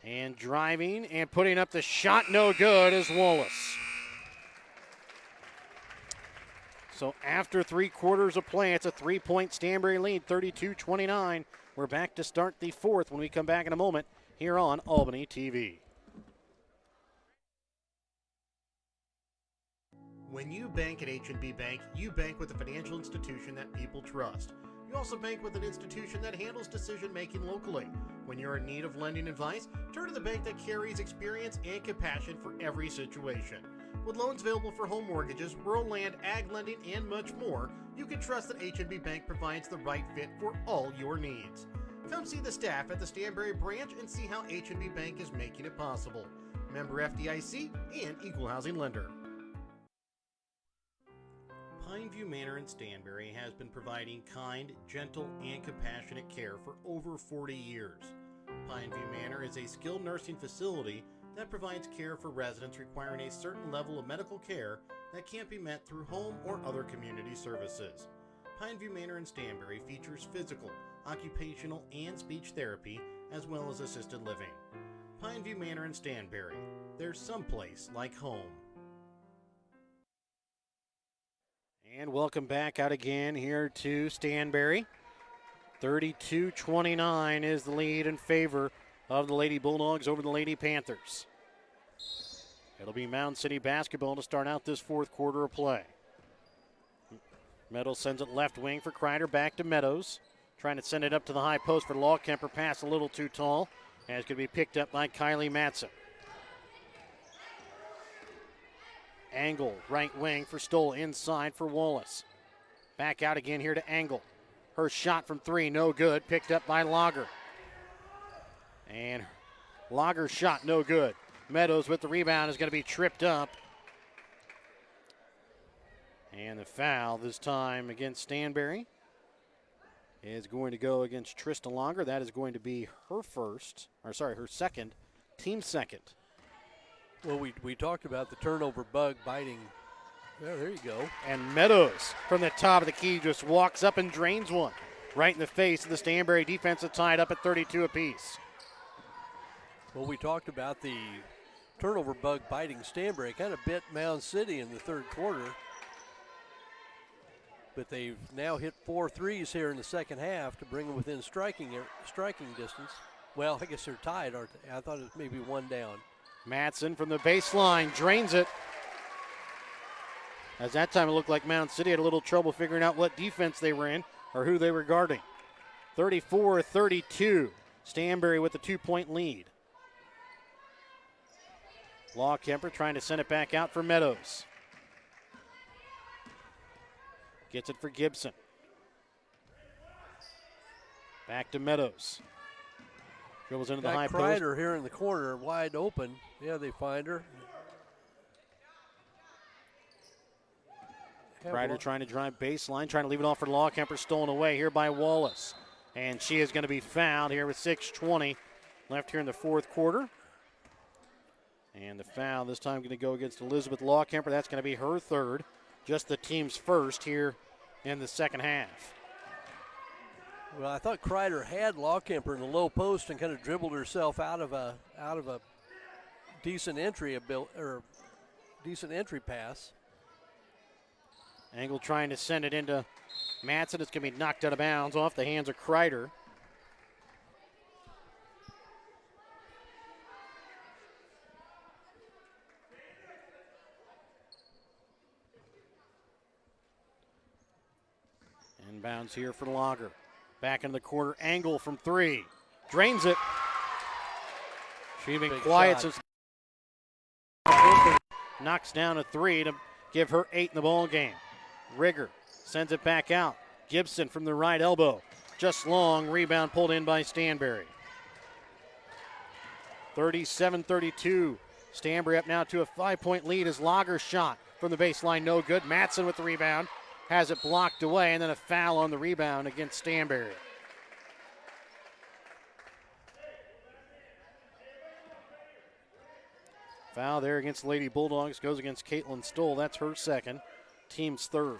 And driving and putting up the shot, no good, is Wallace. So after 3 quarters of play, it's a 3-point Stanberry lead, 32-29. We're back to start the fourth when we come back in a moment here on Albany TV. When you bank at H&B Bank, you bank with a financial institution that people trust. You also bank with an institution that handles decision-making locally. When you're in need of lending advice, turn to the bank that carries experience and compassion for every situation. With loans available for home mortgages, rural land, ag lending, and much more, you can trust that H&B Bank provides the right fit for all your needs. Come see the staff at the Stanberry branch and see how H&B Bank is making it possible. Member FDIC and Equal Housing Lender. Pineview Manor in Stanberry has been providing kind, gentle, and compassionate care for over 40 years. Pineview Manor is a skilled nursing facility that provides care for residents requiring a certain level of medical care that can't be met through home or other community services. Pineview Manor in Stanberry features physical, occupational, and speech therapy, as well as assisted living. Pineview Manor in Stanberry. There's someplace like home. And welcome back out again here to Stanberry. 32-29 is the lead in favor of the Lady Bulldogs over the Lady Panthers. It'll be Mound City basketball to start out this fourth quarter of play. Meadows sends it left wing for Kreider, back to Meadows. Trying to send it up to the high post for Lawkemper, pass a little too tall. And it's going to be picked up by Kylie Matson. Angle, right wing for Stoll, inside for Wallace. Back out again here to Angle. Her shot from three, no good, picked up by Lager. And Lager's shot, no good. Meadows with the rebound is going to be tripped up. And the foul this time against Stanberry is going to go against Trista Lager. That is going to be her second, team second. Well, we talked about the turnover bug biting. Well, there you go. And Meadows from the top of the key just walks up and drains one right in the face of the Stanberry defense, tied up at 32 apiece. Well, we talked about the turnover bug biting Stanberry. Kind of bit Mound City in the third quarter. But they've now hit 4 threes here in the second half to bring them within striking distance. Well, I guess they're tied, aren't they? I thought it was maybe one down. Matson from the baseline drains it. As that time it looked like Mound City had a little trouble figuring out what defense they were in or who they were guarding. 34-32. Stanberry with the 2-point lead. Lawkemper trying to send it back out for Meadows. Gets it for Gibson. Back to Meadows. Dribbles into the high post. Kreider here in the corner, wide open. Yeah, they find her. Kreider trying to drive baseline, trying to leave it off for Lawkemper, stolen away here by Wallace. And she is going to be fouled here with 6:20 left here in the fourth quarter. And the foul this time going to go against Elizabeth Lawkemper. That's going to be her third. Just the team's first here in the second half. Well, I thought Kreider had Lawkemper in the low post and kind of dribbled herself out of a decent entry pass. Angle trying to send it into Matson. It's going to be knocked out of bounds off the hands of Kreider. Inbounds here for Lager. Back in the corner, Angle from three. Drains it. She's been quiet since knocks down a three to give her 8 in the ball game. Rigger sends it back out. Gibson from the right elbow. Just long, rebound pulled in by Stanberry. 37-32. Stanberry up now to a 5-point lead as Lager's shot from the baseline, no good. Matson with the rebound. Has it blocked away, and then a foul on the rebound against Stanberry. Foul there against the Lady Bulldogs goes against Caitlin Stoll. That's her second, team's third.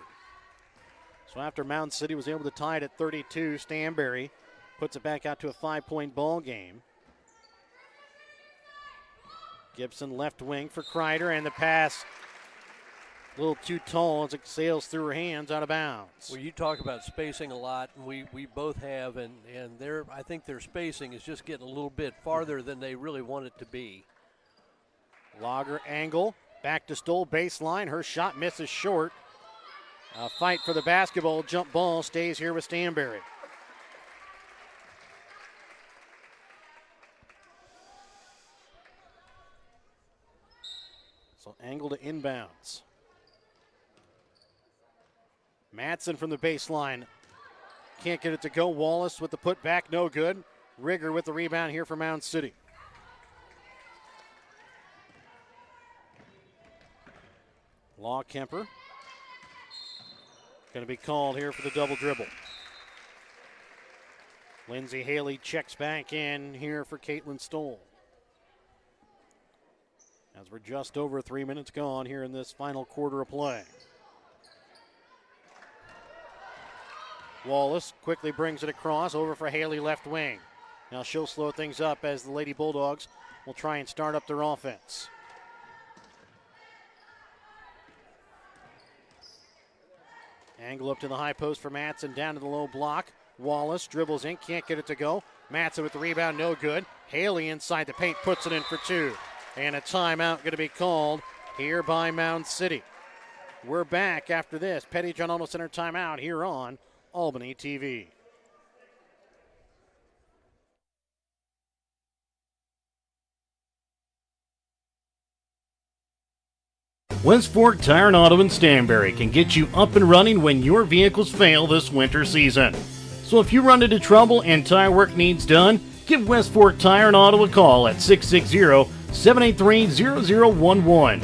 So after Mound City was able to tie it at 32, Stanberry puts it back out to a 5-point ball game. Gibson left wing for Kreider, and the pass a little too tall as it sails through her hands out of bounds. Well, you talk about spacing a lot, and we both have, and I think their spacing is just getting a little bit farther than they really want it to be. Lager Angle, back to Stoll, baseline. Her shot misses short. A fight for the basketball. Jump ball stays here with Stanberry. So Angle to inbounds. Matson from the baseline. Can't get it to go. Wallace with the putback, no good. Rigger with the rebound here for Mound City. Lawkemper going to be called here for the double dribble. Lindsay Haley checks back in here for Caitlin Stoll. we're just over 3 minutes gone here in this final quarter of play. Wallace quickly brings it across over for Haley left wing. Now she'll slow things up as the Lady Bulldogs will try and start up their offense. Angle up to the high post for Matson, down to the low block. Wallace dribbles in, can't get it to go. Matson with the rebound, no good. Haley inside the paint, puts it in for two. And a timeout going to be called here by Mound City. We're back after this. Petty John Auto Center timeout here on Albany TV. West Fork Tire and Auto in Stanberry can get you up and running when your vehicles fail this winter season. So if you run into trouble and tire work needs done, give West Fork Tire and Auto a call at 660-783-0011.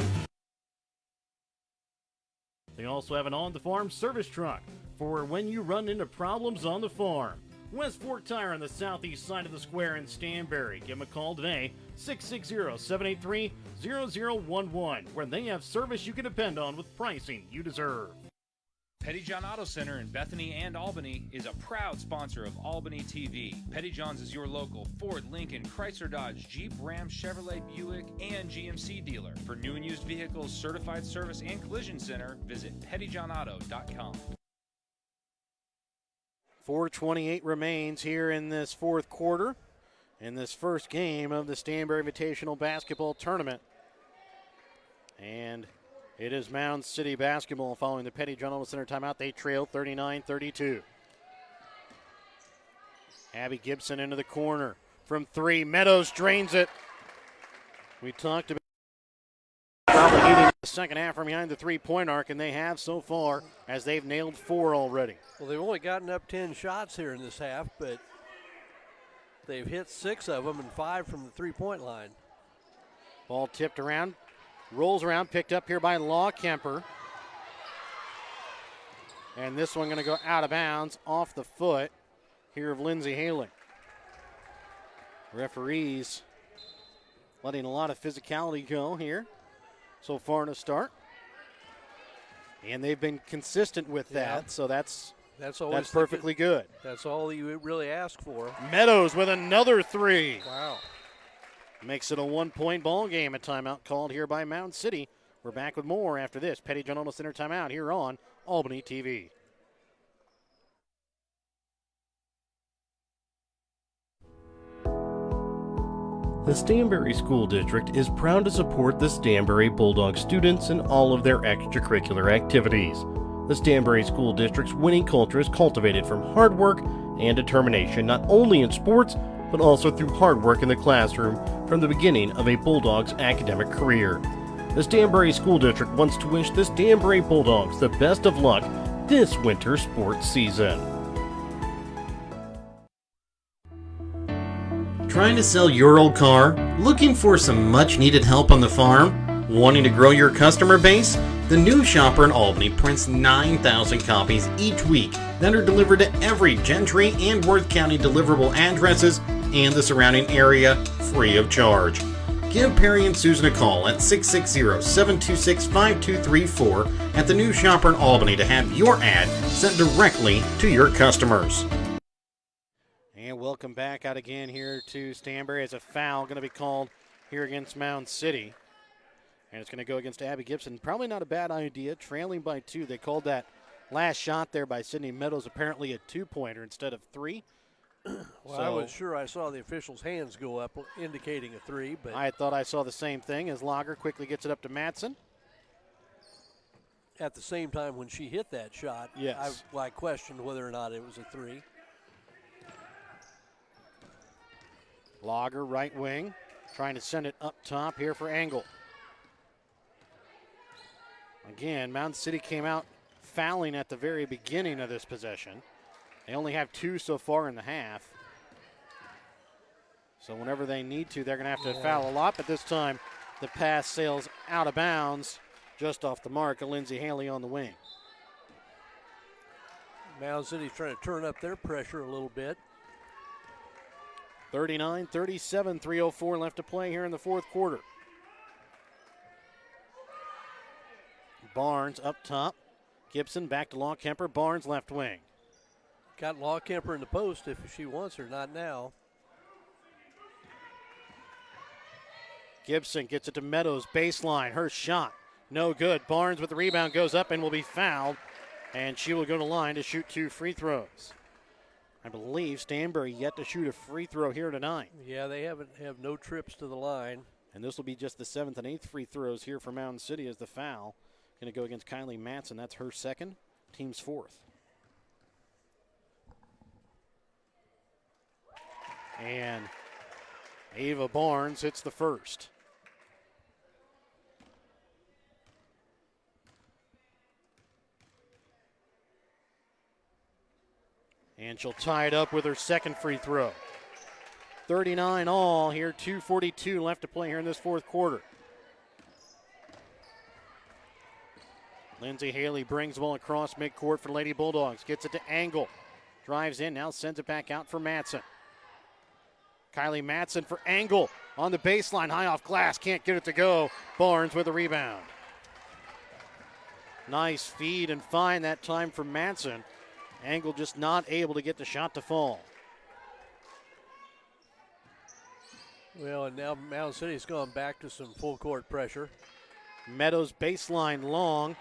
They also have an on-the-farm service truck for when you run into problems on the farm. West Fork Tire on the southeast side of the square in Stanberry. Give them a call today, 660-783-0011, where they have service you can depend on with pricing you deserve. Pettyjohn Auto Center in Bethany and Albany is a proud sponsor of Albany TV. Pettyjohn's is your local Ford, Lincoln, Chrysler, Dodge, Jeep, Ram, Chevrolet, Buick, and GMC dealer. For new and used vehicles, certified service, and collision center, visit pettyjohnauto.com. 4:28 remains here in this fourth quarter in this first game of the Stanberry Invitational Basketball Tournament. And it is Mound City basketball following the Petty John Auto Center timeout. They trail 39-32. Abby Gibson into the corner from three. Meadows drains it. We talked about probably needing the second half from behind the three-point arc, and they have so far as they've nailed 4 already. Well, they've only gotten up 10 shots here in this half, but they've hit 6 of them and 5 from the three-point line. Ball tipped around, rolls around, picked up here by Law Kemper. And this one going to go out of bounds off the foot here of Lindsay Haley. Referees letting a lot of physicality go here so far in the start. And they've been consistent with that, so that's perfectly good. That's all you really ask for. Meadows with another three. Wow. Makes it a 1-point ball game. A timeout called here by Mound City. We're back with more after this. Petty John Auto Center timeout here on Albany TV. The Stanberry School District is proud to support the Stanberry Bulldog students in all of their extracurricular activities. The Stanberry School District's winning culture is cultivated from hard work and determination, not only in sports, but also through hard work in the classroom from the beginning of a Bulldog's academic career. The Stanberry School District wants to wish the Stanberry Bulldogs the best of luck this winter sports season. Trying to sell your old car? Looking for some much-needed help on the farm? Wanting to grow your customer base? The New Shopper in Albany prints 9,000 copies each week that are delivered to every Gentry and Worth County deliverable addresses and the surrounding area free of charge. Give Perry and Susan a call at 660-726-5234 at the New Shopper in Albany to have your ad sent directly to your customers. And welcome back out again here to Stanberry as a foul going to be called here against Mound City. And it's going to go against Abby Gibson. Probably not a bad idea, trailing by 2. They called that last shot there by Sydney Meadows apparently a 2-pointer instead of 3. Well, I was sure I saw the official's hands go up indicating a 3, but I thought I saw the same thing as Lager quickly gets it up to Matson. At the same time when she hit that shot, yes, I questioned whether or not it was a 3. Lager, right wing, trying to send it up top here for Angle. Again, Mound City came out fouling at the very beginning of this possession. They only have 2 so far in the half. So whenever they need to, they're going to have to foul a lot, but this time the pass sails out of bounds just off the mark of Lindsay Haley on the wing. Mound City's trying to turn up their pressure a little bit. 39-37, 3:04 left to play here in the fourth quarter. Barnes up top. Gibson back to Longkemper. Barnes left wing. Got Longkemper in the post if she wants her, not now. Gibson gets it to Meadows, baseline. Her shot, no good. Barnes with the rebound goes up and will be fouled. And she will go to line to shoot 2 free throws. I believe Stanberry yet to shoot a free throw here tonight. Yeah, they have no trips to the line. And this will be just the 7th and 8th free throws here for Mound City as the foul. Going to go against Kylie Matson. That's her second, team's 4th. And Ava Barnes hits the first. And she'll tie it up with her second free throw. 39 all here, 2:42 left to play here in this 4th quarter. Lindsay Haley brings the ball across midcourt for Lady Bulldogs. Gets it to Angle. Drives in, now sends it back out for Matson. Kylie Matson for Angle on the baseline, high off glass, can't get it to go. Barnes with a rebound. Nice feed and find that time for Matson. Angle just not able to get the shot to fall. Well, and now Mound City's gone back to some full court pressure. Meadows baseline long,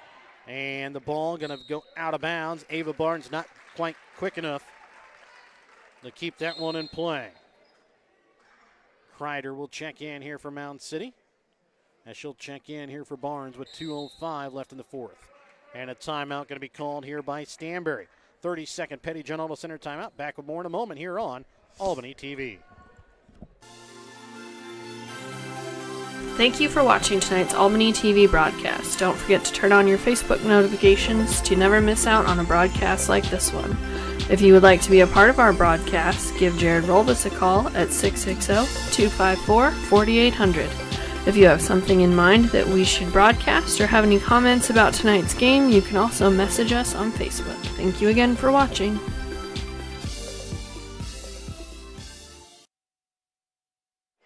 and the ball going to go out of bounds. Ava Barnes not quite quick enough to keep that one in play. Kreider will check in here for Mound City, as she'll check in here for Barnes with 2:05 left in the 4th. And a timeout going to be called here by Stanberry. 30-second Petty John Auto Center timeout. Back with more in a moment here on Albany TV. Thank you for watching tonight's Albany TV broadcast. Don't forget to turn on your Facebook notifications to never miss out on a broadcast like this one. If you would like to be a part of our broadcast, give Jared Rolbus a call at 660-254-4800. If you have something in mind that we should broadcast or have any comments about tonight's game, you can also message us on Facebook. Thank you again for watching.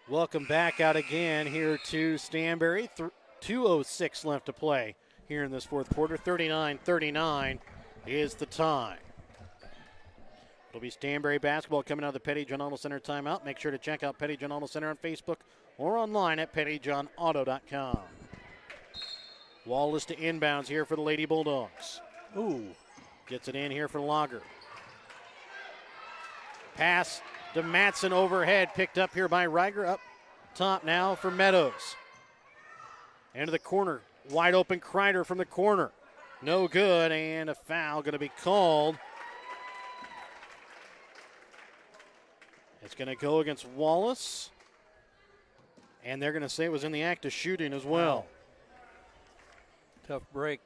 Welcome back out again here to Stanberry. 2:06 left to play here in this 4th quarter. 39-39 is the time. It'll be Stanberry basketball coming out of the Petty John Auto Center timeout. Make sure to check out Petty John Auto Center on Facebook or online at pettyjohnauto.com. Wallace to inbounds here for the Lady Bulldogs. Ooh, gets it in here for Lager. Pass to Matson overhead, picked up here by Reiger. Up top now for Meadows. Into the corner, wide open Kreider from the corner. No good, and a foul going to be called. It's going to go against Wallace. And they're going to say it was in the act of shooting as well. Tough break.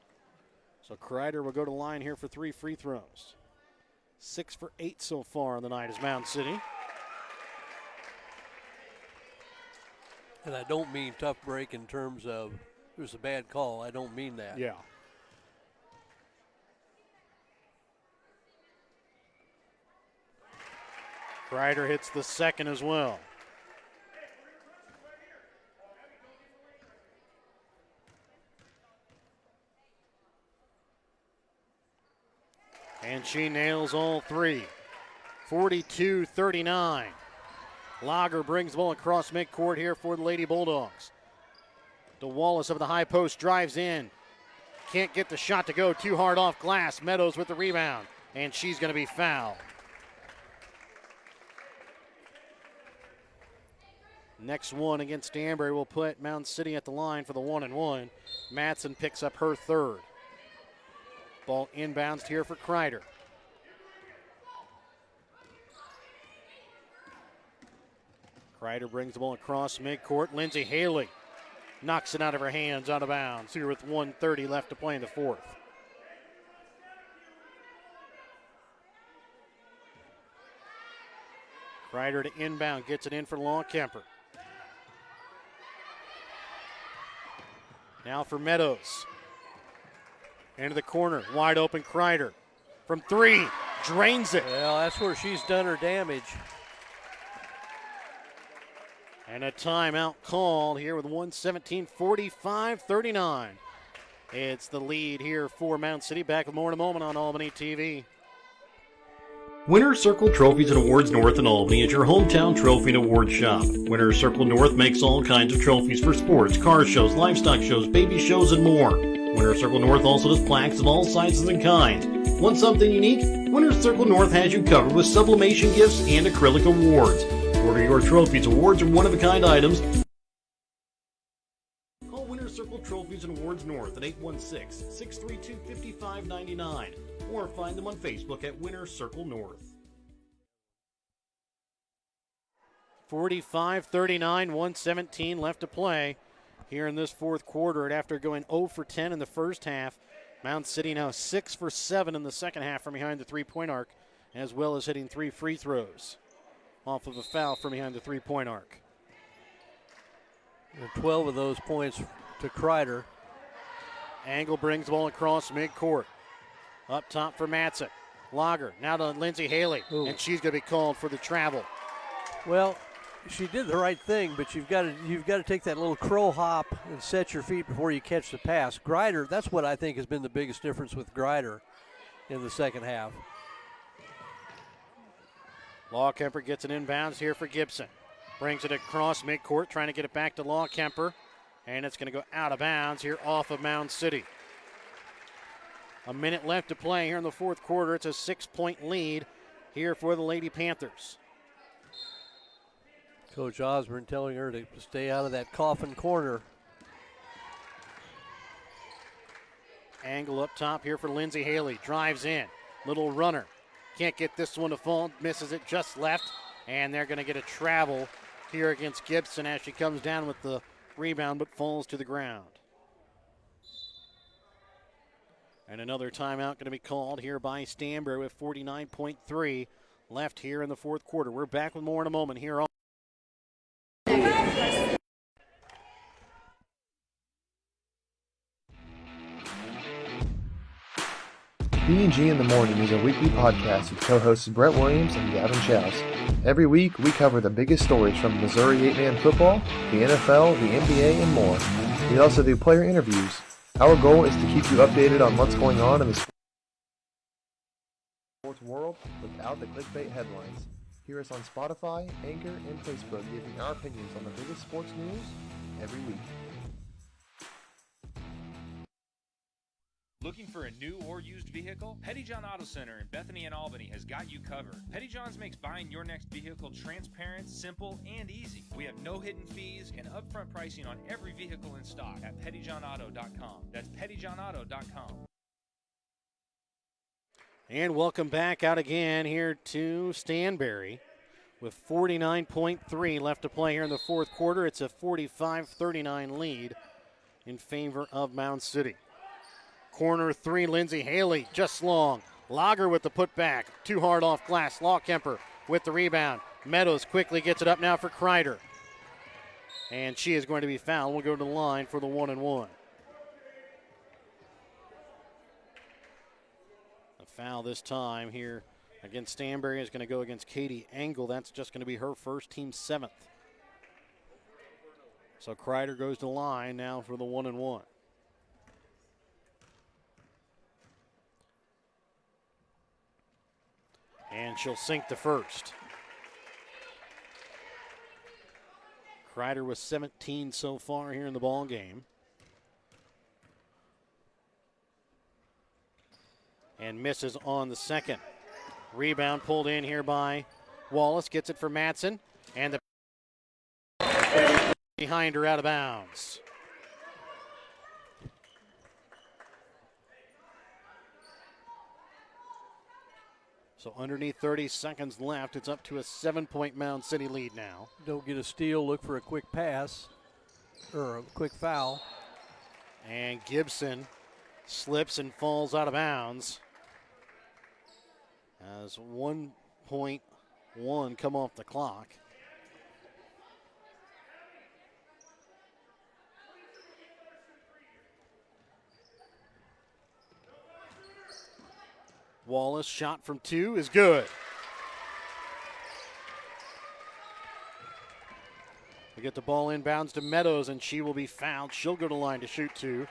So Kreider will go to line here for 3 free throws. 6 for 8 so far on the night is Mound City. And I don't mean tough break in terms of it was a bad call. I don't mean that. Yeah. Kreider hits the second as well. And she nails all 3. 42-39. Lager brings the ball across midcourt here for the Lady Bulldogs. To Wallace of the high post, drives in. Can't get the shot to go, too hard off glass. Meadows with the rebound, and she's going to be fouled. Next one against Stanberry will put Mound City at the line for the 1-and-1. Matson picks up her 3rd. Ball inbounds here for Kreider. Kreider brings the ball across midcourt. Lindsay Haley knocks it out of her hands, out of bounds here with 1:30 left to play in the 4th. Kreider to inbound, gets it in for Longkemper. Now for Meadows. Into the corner, wide open Kreider. From 3, drains it. Well, that's where she's done her damage. And a timeout called here with 1:17, 45-39. It's the lead here for Mound City. Back with more in a moment on Albany TV. Winner's Circle Trophies and Awards North in Albany is your hometown trophy and award shop. Winner's Circle North makes all kinds of trophies for sports, car shows, livestock shows, baby shows, and more. Winner's Circle North also does plaques of all sizes and kinds. Want something unique? Winner's Circle North has you covered with sublimation gifts and acrylic awards. Order your trophies, awards, or one-of-a-kind items. Call Winner's Circle Trophies and Awards North at 816-632-5599 or find them on Facebook at Winner's Circle North. 45-39, 1:17 left to play here in this fourth quarter. And after going 0 for 10 in the first half, Mound City now 6 for 7 in the second half from behind the three-point arc, as well as hitting 3 free throws off of a foul from behind the three-point arc. And 12 of those points to Kreider. Angle brings the ball across midcourt. Up top for Matson. Lager now to Lindsay Haley, and she's going to be called for the travel. Well, she did the right thing, but you've got to take that little crow hop and set your feet before you catch the pass. Greider, that's what I think has been the biggest difference with Greider in the second half. Lawkemper gets an inbounds here for Gibson. Brings it across midcourt, trying to get it back to Lawkemper, and it's going to go out of bounds here off of Mound City. A minute left to play here in the fourth quarter. It's a 6-point lead here for the Lady Panthers. Coach Osborne telling her to stay out of that coffin corner. Angle up top here for Lindsay Haley. Drives in. Little runner. Can't get this one to fall. Misses it just left. And they're going to get a travel here against Gibson as she comes down with the rebound but falls to the ground. And another timeout going to be called here by Stanberry with 49.3 left here in the fourth quarter. We're back with more in a moment here on B&G in the Morning is a weekly podcast with co-hosts Brett Williams and Gavin Chows. Every week, we cover the biggest stories from Missouri 8-man football, the NFL, the NBA, and more. We also do player interviews. Our goal is to keep you updated on what's going on in the sports world without the clickbait headlines. Hear us on Spotify, Anchor, and Facebook giving our opinions on the biggest sports news every week. Looking for a new or used vehicle? Pettyjohn Auto Center in Bethany and Albany has got you covered. Pettyjohn's makes buying your next vehicle transparent, simple, and easy. We have no hidden fees and upfront pricing on every vehicle in stock at pettyjohnauto.com. That's pettyjohnauto.com. And welcome back out again here to Stanberry with 49.3 left to play here in the fourth quarter. It's a 45-39 lead in favor of Mound City. Corner three, Lindsay Haley, just long. Lager with the putback, too hard off glass. Lawkemper with the rebound. Meadows quickly gets it up now for Kreider. And she is going to be fouled. We'll go to the line for the 1-and-1. A foul this time here against Stanberry is going to go against Katie Engel. That's just going to be her first, team 7th. So Kreider goes to the line now for the 1-and-1. And she'll sink the first. Kreider with 17 so far here in the ball game. And misses on the second. Rebound pulled in here by Wallace. Gets it for Matson. And the behind her out of bounds. So underneath 30 seconds left, it's up to a 7-point Mound City lead now. Don't get a steal, look for a quick pass or a quick foul. And Gibson slips and falls out of bounds as 1.1 come off the clock. Wallace shot from 2 is good. We get the ball inbounds to Meadows, and she will be fouled. She'll go to line to shoot 2.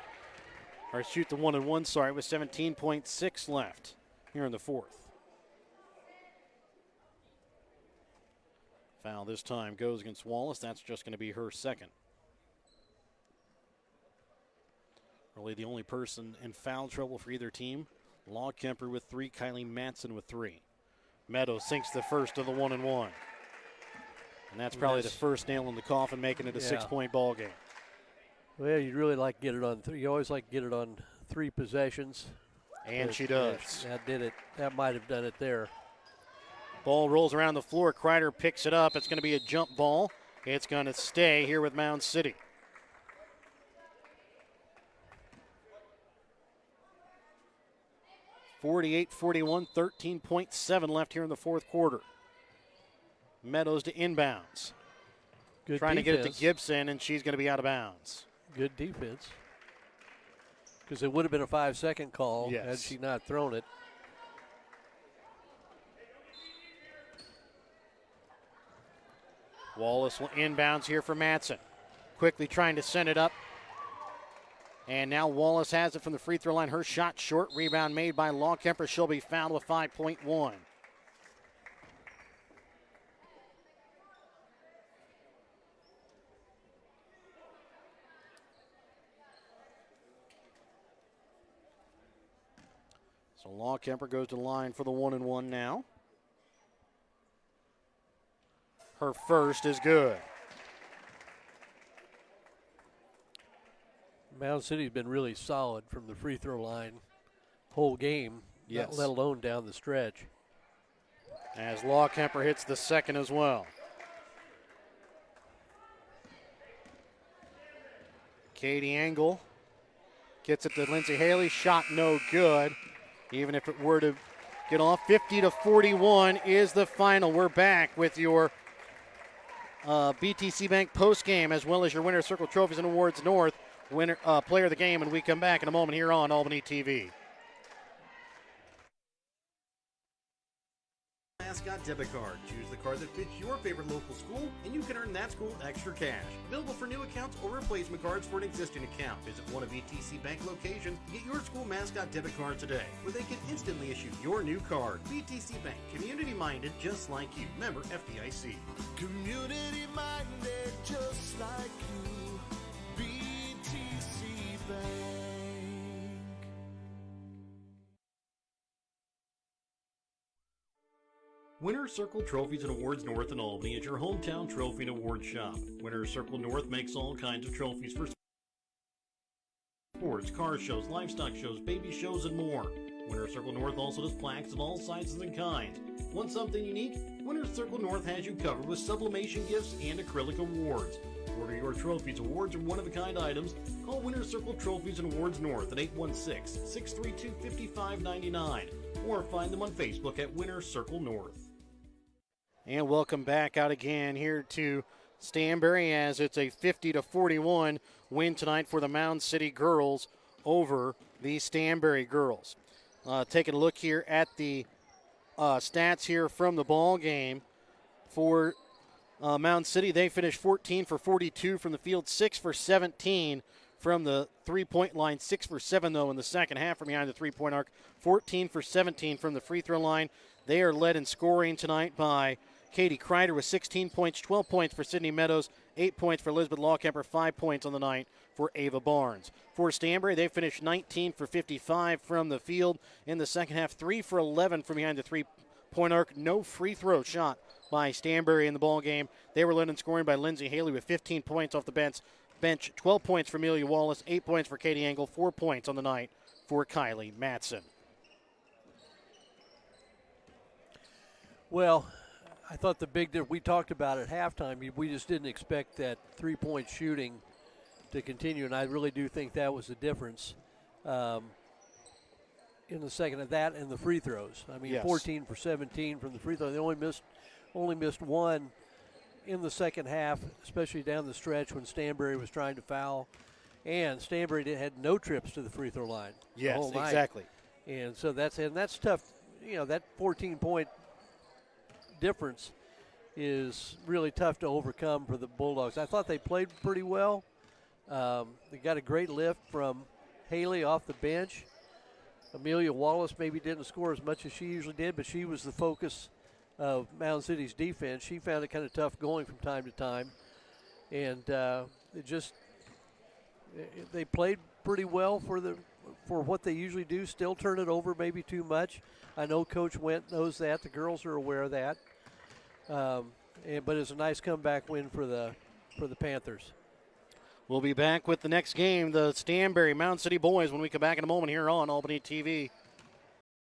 Or shoot the 1-and-1, sorry, with 17.6 left here in the fourth. Foul this time goes against Wallace. That's just going to be her second. Really the only person in foul trouble for either team. Law Kemper with 3, Kylie Matson with 3. Meadows sinks the first of the 1-and-1. And that's probably the first nail in the coffin, making it a 6-point ball game. Well, you'd really like to get it on 3. You always like to get it on 3 possessions. And she does. That did it. That might have done it there. Ball rolls around the floor. Kreider picks it up. It's going to be a jump ball. It's going to stay here with Mound City. (48-41), 13.7 left here in the fourth quarter. Meadows to inbounds. Good Trying defense. to get it to Gibson, and she's going to be out of bounds. Good defense. Because it would have been a 5-second call had she not thrown it. Wallace will inbounds here for Matson. Quickly trying to send it up. And now Wallace has it from the free throw line. Her shot short. Rebound made by Law Kemper. She'll be fouled with 5.1. So Law Kemper goes to the line for the 1-and-1 now. Her first is good. Mound City's been really solid from the free throw line whole game, Yes. let alone down the stretch. As Law Kemper hits the second as well. Katie Engel gets it to Lindsay Haley. Shot no good. Even if it were to get off, 50-41 is the final. We're back with your BTC Bank postgame as well as your Winner's Circle Trophies and Awards North winner player of the game when we come back in a moment here on Albany TV. Mascot debit card. Choose the card that fits your favorite local school, and you can earn that school extra cash. Available for new accounts or replacement cards for an existing account. Visit one of ETC Bank locations to get your school mascot debit card today, where they can instantly issue your new card. BTC Bank, community-minded just like you. Member FDIC. Community-minded just like you. BTC Bank. Winner's Circle Trophies and Awards North in Albany is your hometown trophy and award shop. Winner's Circle North makes all kinds of trophies for sports, car shows, livestock shows, baby shows, and more. Winner's Circle North also does plaques of all sizes and kinds. Want something unique? Winner's Circle North has you covered with sublimation gifts and acrylic awards. To order your trophies, awards, or one-of-a-kind items, call Winner's Circle Trophies and Awards North at 816-632-5599 or find them on Facebook at Winner's Circle North. And welcome back out again here to Stanberry as it's a 50-41 win tonight for the Mound City girls over the Stanberry girls. Taking a look here at the stats here from the ball game for Mound City. They finished 14 for 42 from the field, 6 for 17 from the three-point line, 6 for 7 though in the second half from behind the three-point arc, 14 for 17 from the free throw line. They are led in scoring tonight by Katie Kreider with 16 points, 12 points for Sydney Meadows, 8 points for Elizabeth Lawkemper, 5 points on the night for Ava Barnes. For Stanberry, they finished 19 for 55 from the field in the second half, 3 for 11 from behind the three-point arc. No free throw shot by Stanberry in the ball game. They were led in scoring by Lindsay Haley with 15 points off the bench, 12 points for Amelia Wallace, 8 points for Katie Engel, 4 points on the night for Kylie Matson. Well, I thought the big difference, we talked about at halftime, we just didn't expect that three-point shooting to continue, and I really do think that was the difference in the second of that and the free throws. I mean, Yes. 14 for 17 from the free throw. They only missed one in the second half, especially down the stretch when Stanberry was trying to foul. And Stanberry had no trips to the free throw line. the whole night. Exactly. And so that's tough. You know, that 14-point difference is really tough to overcome for the Bulldogs. I thought they played pretty well. They got a great lift from Haley off the bench. Amelia Wallace maybe didn't score as much as she usually did, but she was the focus of Mound City's defense. She found it kind of tough going from time to time. And they played pretty well for what they usually do. Still turn it over maybe too much. I know Coach Went knows that. The girls are aware of that. But it's a nice comeback win for the Panthers. We'll be back with the next game, the Stanberry Mound City Boys, when we come back in a moment here on Albany TV.